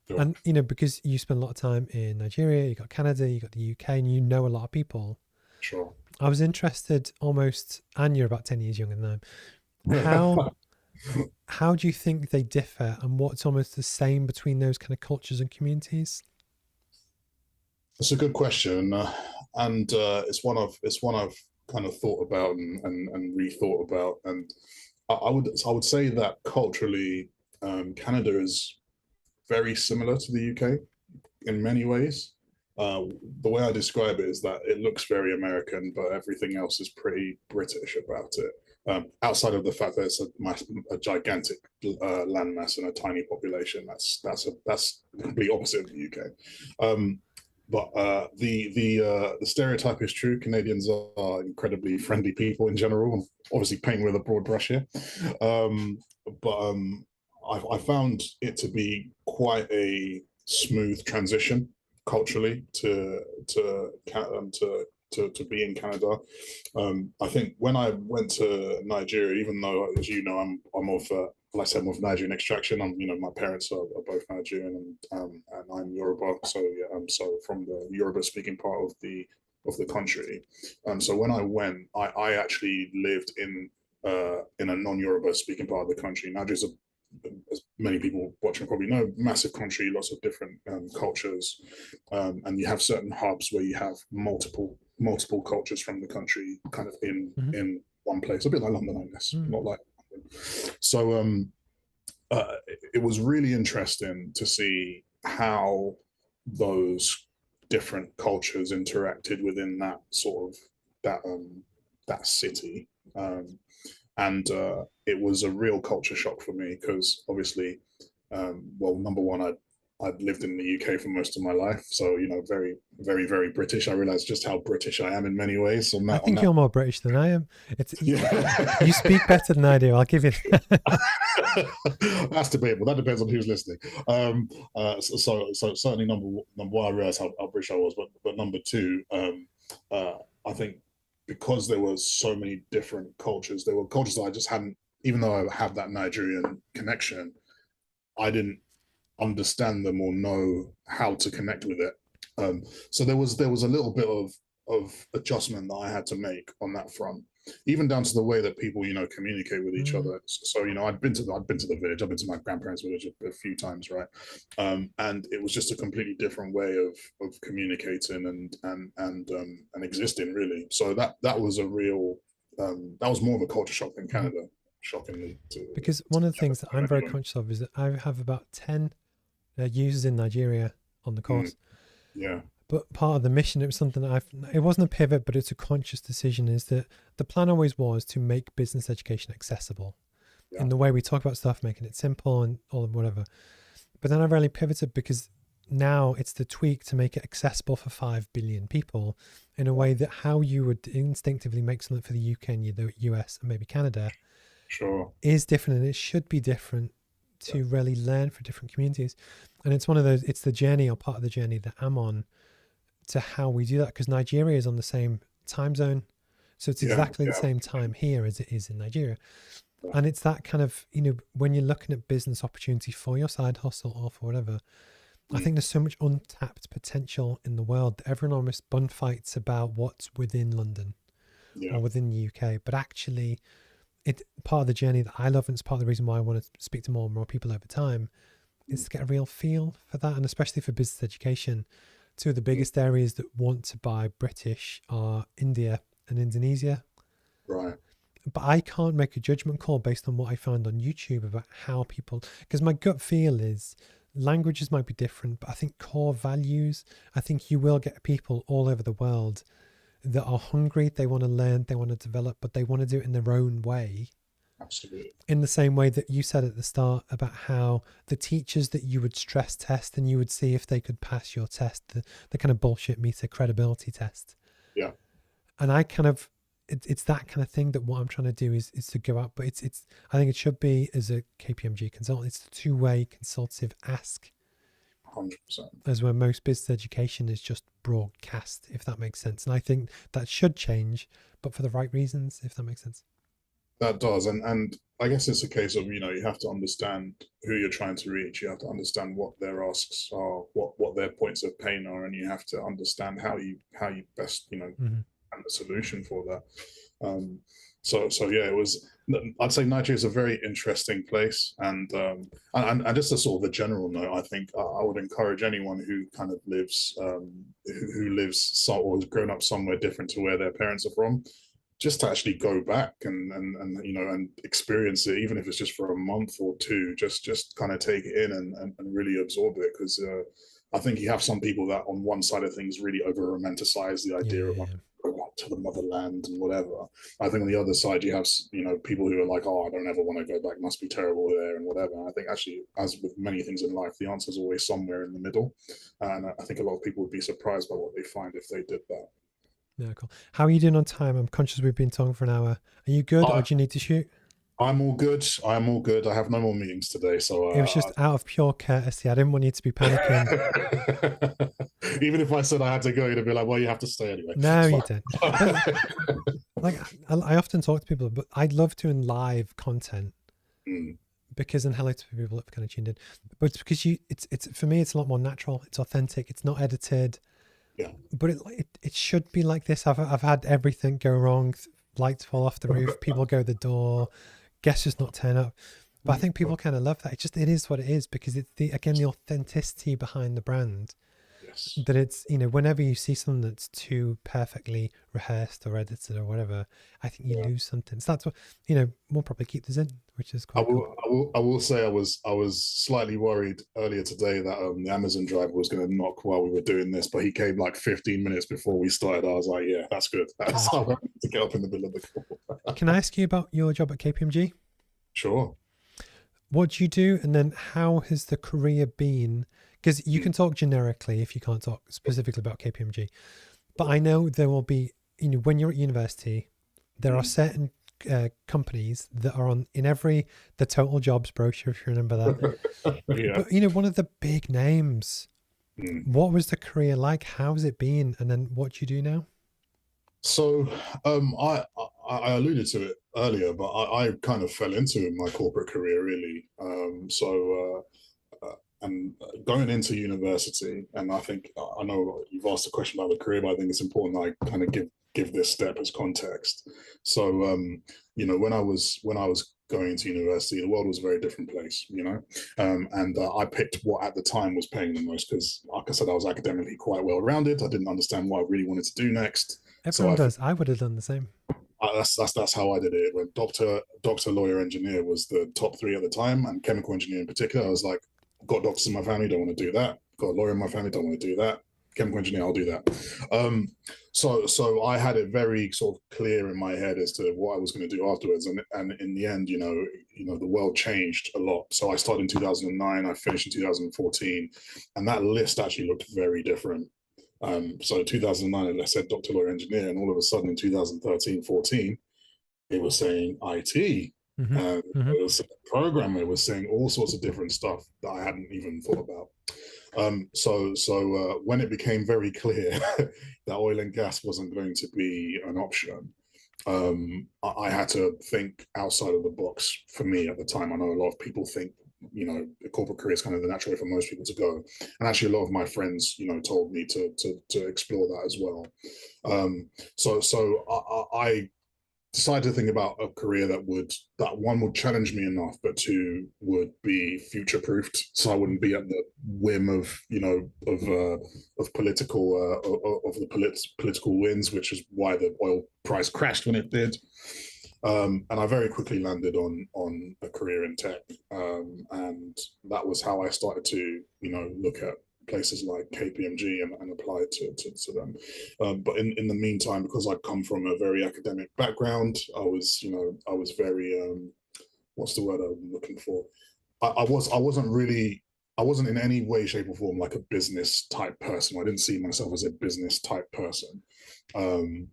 Sure. And, because you spend a lot of time in Nigeria, you got Canada, you got the UK, and you know a lot of people. Sure. I was interested almost, and you're about 10 years younger than I am, How do you think they differ, and what's almost the same between those kind of cultures and communities? That's a good question, and it's one I've kind of thought about and rethought about, and I would say that culturally, Canada is very similar to the UK in many ways. Uh, the way I describe it is that it looks very American, but everything else is pretty British about it. Outside of the fact that it's a gigantic landmass and a tiny population, that's the complete opposite of the UK. But the stereotype is true. Canadians are incredibly friendly people in general. I'm obviously painting with a broad brush here, but I found it to be quite a smooth transition culturally to be in Canada. I think when I went to Nigeria, even though, as you know, I'm of like I said, I'm of Nigerian extraction. My parents are both Nigerian, and I'm Yoruba. So yeah, so from the Yoruba speaking part of the country. So when I went, I actually lived in a non-Yoruba speaking part of the country. Nigeria's as many people watching probably know, massive country, lots of different cultures, and you have certain hubs where you have multiple cultures from the country kind of in one place, a bit like London, I guess, not like London. So it was really interesting to see how those different cultures interacted within that sort of that city. And it was a real culture shock for me because obviously, well, number one, I'd lived in the UK for most of my life, so very, very, very British. I realized just how British I am in many ways. I think you're more British than I am. Yeah. You speak better than I do. I'll give you that. That's debatable. That depends on who's listening. So certainly number one, I realized how British I was, but number two, I think because there were so many different cultures, there were cultures that I just hadn't, even though I have that Nigerian connection, I didn't understand them or know how to connect with it. So there was a little bit of adjustment that I had to make on that front, even down to the way that people communicate with each other. So I'd been to the village. I've been to my grandparents' village a few times, right? And it was just a completely different way of communicating and existing, really. So that was a real that was more of a culture shock than Canada, shockingly. Because one of the things that I'm very conscious of is that I have about 10 users in Nigeria on the course. Yeah. But part of the mission, it was something that it wasn't a pivot, but it's a conscious decision, is that the plan always was to make business education accessible in the way we talk about stuff, making it simple and all of whatever. But then I really pivoted because now it's the tweak to make it accessible for 5 billion people in a way that how you would instinctively make something for the UK and the US and maybe Canada is different, and it should be different to really learn for different communities. And it's one of those, it's the journey or part of the journey that I'm on to how we do that, because Nigeria is on the same time zone, so it's exactly the same time here as it is in Nigeria. And it's that kind of, when you're looking at business opportunity for your side hustle or for whatever, I think there's so much untapped potential in the world that everyone almost bun fights about what's within London or within the UK. But actually, it's part of the journey that I love, and it's part of the reason why I want to speak to more and more people over time, is to get a real feel for that. And especially for business education, two of the biggest areas that want to buy British are India and Indonesia. Right. But I can't make a judgment call based on what I found on YouTube about how people, because my gut feel is languages might be different, but I think core values, I think you will get people all over the world that are hungry, they want to learn, they want to develop, but they want to do it in their own way. Absolutely. In the same way that you said at the start about how the teachers that you would stress test and you would see if they could pass your test, the kind of bullshit meter credibility test. Yeah. And I kind of, it's that kind of thing that what I'm trying to do is to go out, but it's I think it should be, as a KPMG consultant, it's a two-way consultative ask. 100%. As where most business education is just broadcast, if that makes sense. And I think that should change, but for the right reasons, if that makes sense. That does, and I guess it's a case of you have to understand who you're trying to reach. You have to understand what their asks are, what their points of pain are, and you have to understand how you best and a solution for that. So yeah, it was. I'd say Nigeria is a very interesting place, and just a sort of a general note, I think I would encourage anyone who kind of lives who lives or has grown up somewhere different to where their parents are from, just to actually go back and and experience it, even if it's just for a month or two. Just kind of take it in and really absorb it, because I think you have some people that on one side of things really over romanticize the idea of like, go back to the motherland and whatever. I think on the other side you have people who are like, oh, I don't ever want to go back, must be terrible there and whatever. And I think actually, as with many things in life, the answer is always somewhere in the middle, and I think a lot of people would be surprised by what they find if they did that. Yeah, cool. How are you doing on time? I'm conscious we've been talking for an hour. Are you good, or do you need to shoot? I'm all good. I'm all good. I have no more meetings today, so it was just out of pure courtesy. I didn't want you to be panicking. Even if I said I had to go, you'd be like, "Well, you have to stay anyway." No, you didn't. But, like, I often talk to people, but I'd love to in live content. Because, and hello to people that have kind of tuned in, but it's because it's for me, it's a lot more natural. It's authentic. It's not edited. Yeah. But it should be like this. I've had everything go wrong. Lights fall off the roof. People go the door. Guests just not turn up. But I think people kind of love that. It is what it is, because it's the authenticity behind the brand. Yes. That it's, whenever you see something that's too perfectly rehearsed or edited or whatever, I think you lose something. So that's what, we'll probably keep this in, which is quite cool. I will say I was slightly worried earlier today that the Amazon driver was going to knock while we were doing this, but he came like 15 minutes before we started. I was like, yeah, that's good. That's how I to get up in the middle of the call. Can I ask you about your job at KPMG? Sure. What do you do, and then how has the career been? Because you can talk generically if you can't talk specifically about KPMG. But I know there will be, when you're at university, there are certain companies that are in the total jobs brochure, if you remember that. Yeah. But, one of the big names. What was the career like? How's it been? And then what do you do now? So I alluded to it earlier, but I kind of fell into my corporate career, really. And going into university, and I think I know you've asked a question about the career, but I think it's important that I kind of give this step as context. So when I was going into university, the world was a very different place, and I picked what at the time was paying the most, because, like I said, I was academically quite well rounded. I didn't understand what I really wanted to do next. Everyone does. I would have done the same. That's how I did it. When doctor, lawyer, engineer was the top three at the time, and chemical engineer in particular, I was like, got doctors in my family, don't want to do that. Got a lawyer in my family, don't want to do that. Chemical engineer, I'll do that. So I had it very sort of clear in my head as to what I was going to do afterwards, and in the end, the world changed a lot. So I started in 2009, I finished in 2014, and that list actually looked very different. So 2009, I said doctor, lawyer, engineer, and all of a sudden in 2013, 14, it was saying IT. It was saying programmer, it was saying all sorts of different stuff that I hadn't even thought about. So when it became very clear that oil and gas wasn't going to be an option, I had to think outside of the box. For me at the time, I know a lot of people think, the corporate career is kind of the natural way for most people to go. And actually a lot of my friends, told me to explore that as well. So I decided to think about a career that one would challenge me enough, but two would be future proofed, so I wouldn't be at the whim of political winds, which is why the oil price crashed when it did. And I very quickly landed on a career in tech, and that was how I started to look at places like KPMG and apply it to them. But in the meantime, because I come from a very academic background, I was very what's the word I'm looking for? I wasn't in any way, shape, or form like a business type person. I didn't see myself as a business type person. I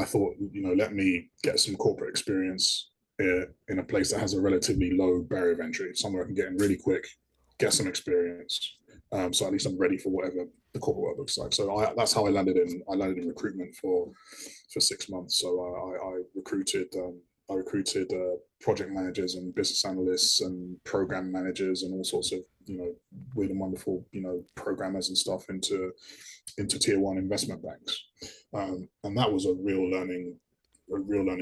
thought, let me get some corporate experience in a place that has a relatively low barrier of entry, somewhere I can get in really quick, get some experience. So at least I'm ready for whatever the corporate world looks like. So that's how I landed in recruitment for 6 months. So I recruited project managers and business analysts and program managers and all sorts of weird and wonderful programmers and stuff into tier one investment banks. And that was a real learning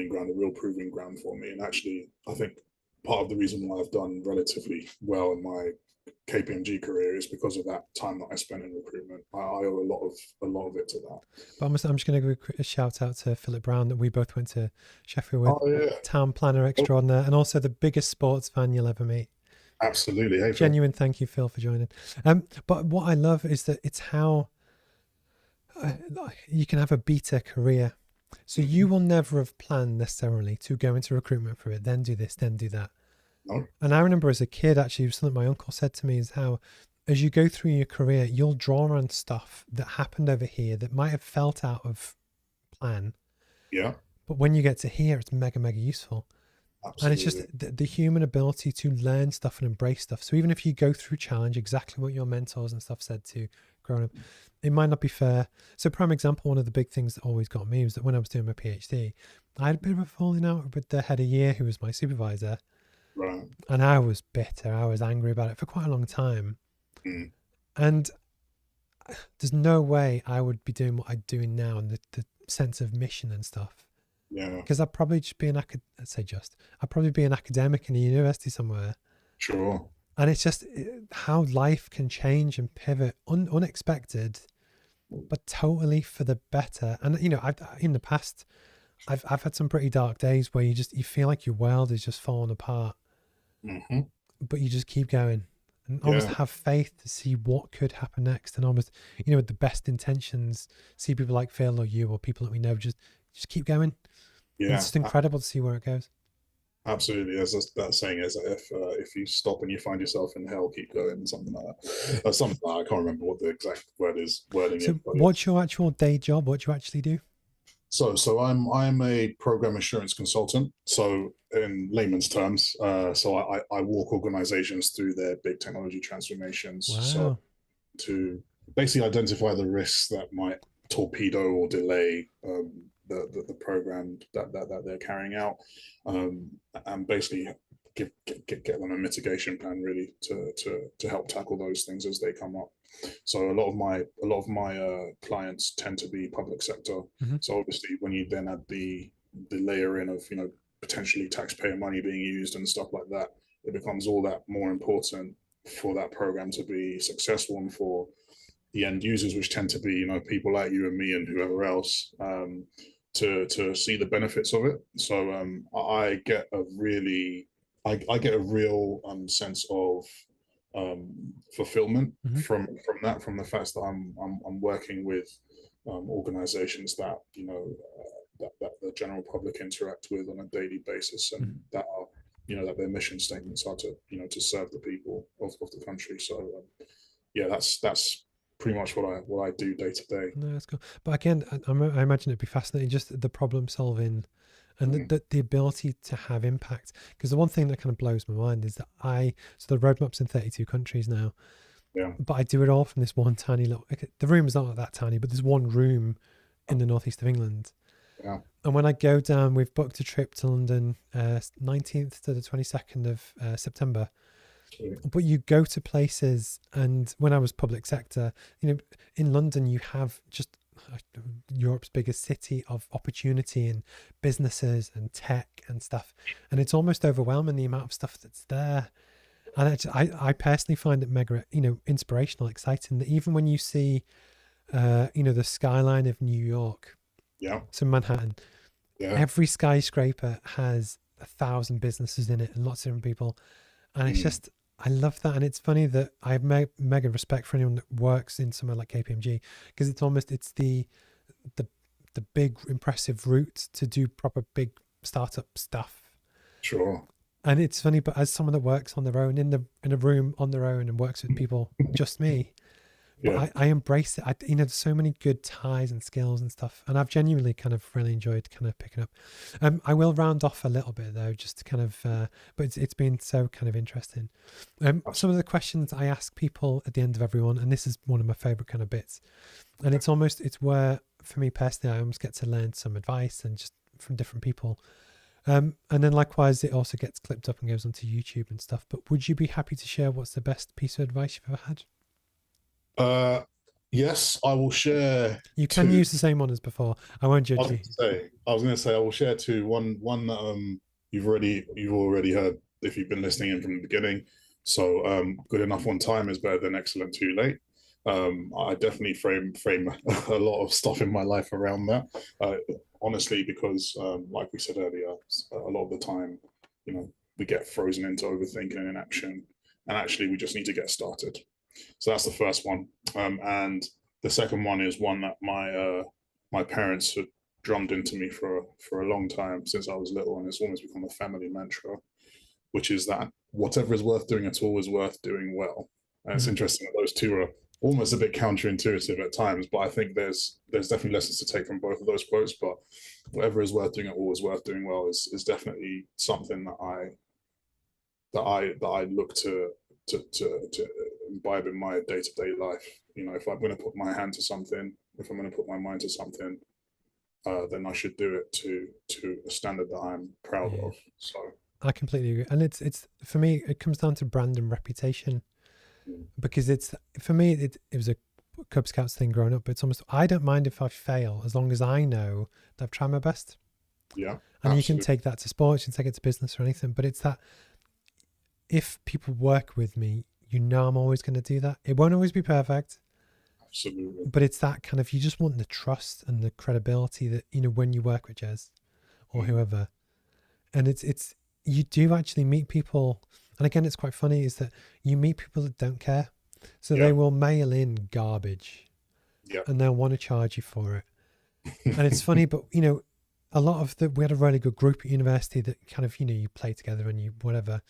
ground, a real proving ground for me. And actually, I think part of the reason why I've done relatively well in my KPMG career is because of that time that I spent in recruitment. I owe a lot of it to that. But I'm just going to give a shout out to Philip Brown that we both went to Sheffield with, Oh yeah, town planner extraordinaire, and also the biggest sports fan you'll ever meet. absolutely. Hey, Phil. Genuine thank you, Phil, for joining. But what I love is that it's how you can have a beta career. So you will never have planned necessarily to go into recruitment for it, then do this, then do that. No. And I remember as a kid, actually, something my uncle said to me is how, as you go through your career, you'll draw on stuff that happened over here that might have felt out of plan. Yeah. But when you get to here, it's mega, mega useful. Absolutely. And it's just the human ability to learn stuff and embrace stuff. So even if you go through challenge, exactly what your mentors and stuff said to growing up, it might not be fair. So prime example, one of the big things that always got me was that when I was doing my PhD, I had a bit of a falling out with the head of year who was my supervisor. Right. And I was bitter. I was angry about it for quite a long time. Mm. And there's no way I would be doing what I'm doing now and the sense of mission and stuff. Yeah. Because I'd probably just be I'd probably be an academic in a university somewhere. Sure. And it's just how life can change and pivot unexpected, but totally for the better. And, you know, in the past, I've had some pretty dark days where you feel like your world is just falling apart, but you just keep going and almost have faith to see what could happen next. And almost, you know, with the best intentions, see people like Phil or you or people that we know, just keep going. Yeah. It's just incredible to see where it goes. Absolutely. As that saying is, if you stop and you find yourself in hell, keep going, something like that. Something like that. I can't remember what the exact wording is. So what's your actual day job? What do you actually do? So I'm a program assurance consultant. So in layman's terms, so I walk organizations through their big technology transformations. Wow. So to basically identify the risks that might torpedo or delay the program that they're carrying out, and basically get them a mitigation plan really to help tackle those things as they come up. So a lot of my clients tend to be public sector. So obviously when you then add the layer in of, you know, potentially taxpayer money being used and stuff like that, it becomes all that more important for that program to be successful and for the end users, which tend to be, you know, people like you and me and whoever else, to see the benefits of it. So I get a real sense of fulfillment from the fact that I'm working with organizations that, you know, that the general public interact with on a daily basis, and that are, you know, that their mission statements are to, you know, to serve the people of the country. So yeah, that's pretty much what I do day to day. No, that's cool. But again, I imagine it'd be fascinating, just the problem solving and the ability to have impact. Because the one thing that kind of blows my mind is that so the roadmap's in 32 countries now. Yeah. But I do it all from this one tiny little, the room is not that tiny, but there's one room in the northeast of England. Yeah. And when I go down, we've booked a trip to London, 19th to the 22nd of September. But you go to places, and when I was public sector, you know, in London, you have just Europe's biggest city of opportunity and businesses and tech and stuff. And it's almost overwhelming the amount of stuff that's there. And I personally find it mega, you know, inspirational, exciting, that even when you see, you know, the skyline of New York, so Manhattan, every skyscraper has 1,000 businesses in it and lots of different people. And it's just, I love that. And it's funny that I have mega respect for anyone that works in somewhere like KPMG, because it's the big impressive route to do proper big startup stuff. Sure. And it's funny, but as someone that works on their own in a room on their own and works with people, just me, but I embrace it. You know, there's so many good ties and skills and stuff, and I've genuinely kind of really enjoyed kind of picking up. I will round off a little bit though, just to kind of, but it's been so kind of interesting. Some of the questions I ask people at the end of everyone, and this is one of my favorite kind of bits, and it's where, for me personally, I almost get to learn some advice and just from different people. And then likewise, it also gets clipped up and goes onto YouTube and stuff. But would you be happy to share what's the best piece of advice you've ever had? Yes, I will share You can two. use the same one as before. I won't judge you. I was going to say I will share two. One that you've already heard if you've been listening in from the beginning. So good enough on time is better than excellent too late. I definitely frame a lot of stuff in my life around that. Honestly, because like we said earlier, a lot of the time, you know, we get frozen into overthinking and inaction, and actually we just need to get started. So that's the first one. And the second one is one that my parents had drummed into me for a long time since I was little, and it's almost become a family mantra, which is that whatever is worth doing at all is worth doing well. And it's interesting that those two are almost a bit counterintuitive at times, but I think there's definitely lessons to take from both of those quotes. But whatever is worth doing at all is worth doing well is definitely something that I look to imbibe in my day-to-day life. You know, if I'm going to put my hand to something, if I'm going to put my mind to something, then I should do it to a standard that I'm proud of. So I completely agree, and it's for me, it comes down to brand and reputation, because it's for me it was a Cub Scouts thing growing up, but it's almost, I don't mind if I fail as long as I know that I've tried my best. Yeah, and absolutely. You can take that to sports, you can take it to business or anything, but it's that if people work with me, you know, I'm always going to do that. It won't always be perfect. Absolutely. But it's that kind of, you just want the trust and the credibility that, you know, when you work with Jes or whoever, and it's you do actually meet people, and again, it's quite funny, is that you meet people that don't care. So they will mail in garbage and they'll want to charge you for it. And it's funny, but you know, a lot of we had a really good group at university that kind of, you know, you play together and you whatever.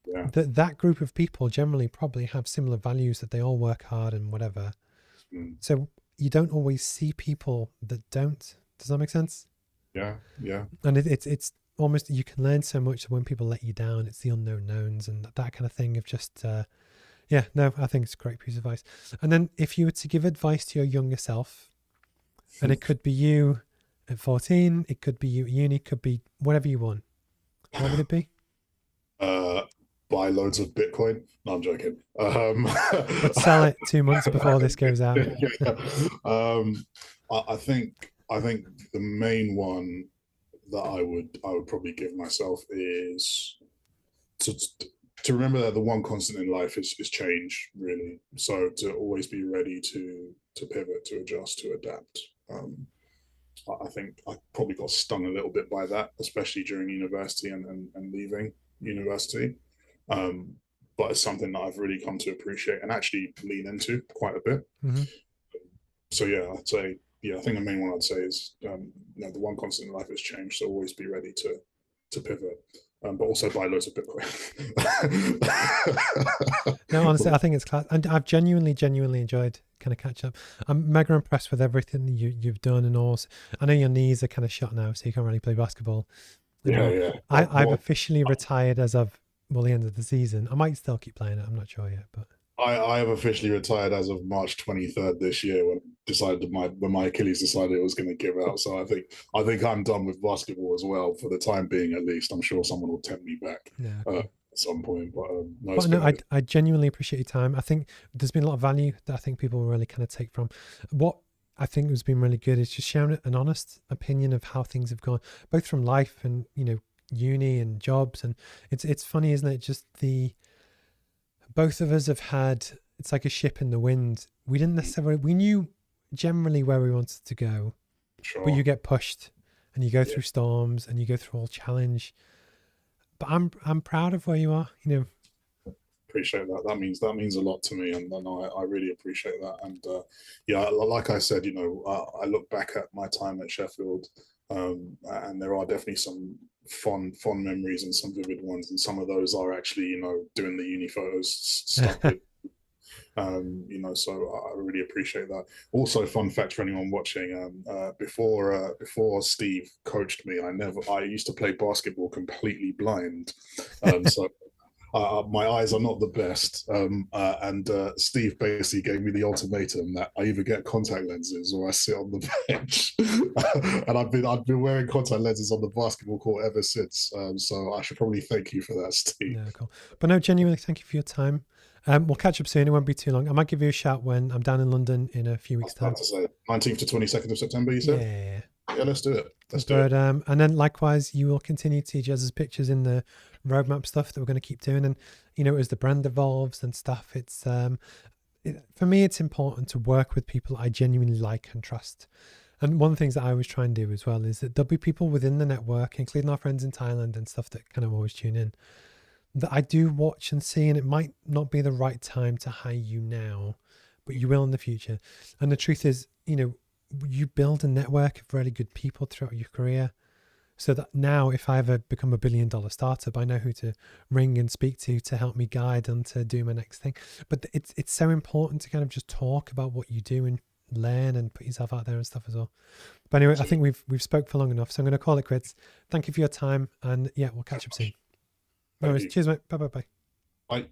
Yeah. That group of people generally probably have similar values, that they all work hard and whatever. So you don't always see people that don't. Does that make sense? Yeah, yeah. And it's almost, you can learn so much when people let you down. It's the unknown knowns and that kind of thing of just, yeah, no, I think it's a great piece of advice. And then if you were to give advice to your younger self, and it could be you at 14, it could be you at uni, it could be whatever you want, what would it be? Buy loads of Bitcoin. No, I'm joking. But sell it 2 months before this goes out. I think the main one that I would probably give myself is to remember that the one constant in life is change, really. So to always be ready to pivot, to adjust, to adapt. I think I probably got stung a little bit by that, especially during university and leaving university. But it's something that I've really come to appreciate and actually lean into quite a bit. So yeah, I'd say, I think the main one I'd say is, you know, the one constant in life is change. So always be ready to pivot, but also buy loads of Bitcoin. No, honestly, I think it's class. And I've genuinely enjoyed kind of catch up. I'm mega impressed with everything that you've done, and also I know your knees are kind of shot now, so you can't really play basketball. Yeah. I've officially retired as of the end of the season. I might still keep playing it. I'm not sure yet, but I have officially retired as of March 23rd this year, when my Achilles decided it was going to give out. So I think I'm done with basketball as well for the time being, at least. I'm sure someone will tempt me back at some point. But no, I genuinely appreciate your time. I think there's been a lot of value that I think people will really kind of take from. What I think has been really good is just sharing an honest opinion of how things have gone, both from life and, you know, uni and jobs. And it's funny, isn't it? Just both of us have had, it's like a ship in the wind. We didn't necessarily, we knew generally where we wanted to go, but you get pushed and you go through storms and you go through all challenge. But I'm proud of where you are, you know. Appreciate that. That means a lot to me, and I really appreciate that. And yeah, like I said, you know, I look back at my time at Sheffield, and there are definitely some fond memories and some vivid ones, and some of those are actually, you know, doing the uni photos stuck with. You know, so I really appreciate that. Also, fun fact for anyone watching: before Steve coached me, I used to play basketball completely blind. So my eyes are not the best, and Steve basically gave me the ultimatum that I either get contact lenses or I sit on the bench. And I've been wearing contact lenses on the basketball court ever since. So I should probably thank you for that, Steve. Yeah, cool. But no, genuinely, thank you for your time. We'll catch up soon. It won't be too long. I might give you a shout when I'm down in London in a few I weeks' was about time. to say 19th to 22nd of September, you said? Yeah. Yeah, let's do it. Let's do But it. and then likewise, you will continue to see Jez's pictures in the roadmap stuff that we're going to keep doing. And as the brand evolves and stuff, it's for me, it's important to work with people I genuinely like and trust. And one of the things that I always try and do as well is that there'll be people within the network, including our friends in Thailand and stuff, that kind of always tune in, that I do watch and see, and it might not be the right time to hire you now, but you will in the future. And the truth is, you build a network of really good people throughout your career, so that now if I ever become $1 billion startup, I know who to ring and speak to help me guide and to do my next thing. But it's so important to kind of just talk about what you do and learn and put yourself out there and stuff as well. But anyway, I think we've spoke for long enough, so I'm going to call it quits. Thank you for your time, and yeah, we'll catch up soon. No worries. Cheers, mate. Bye. Bye.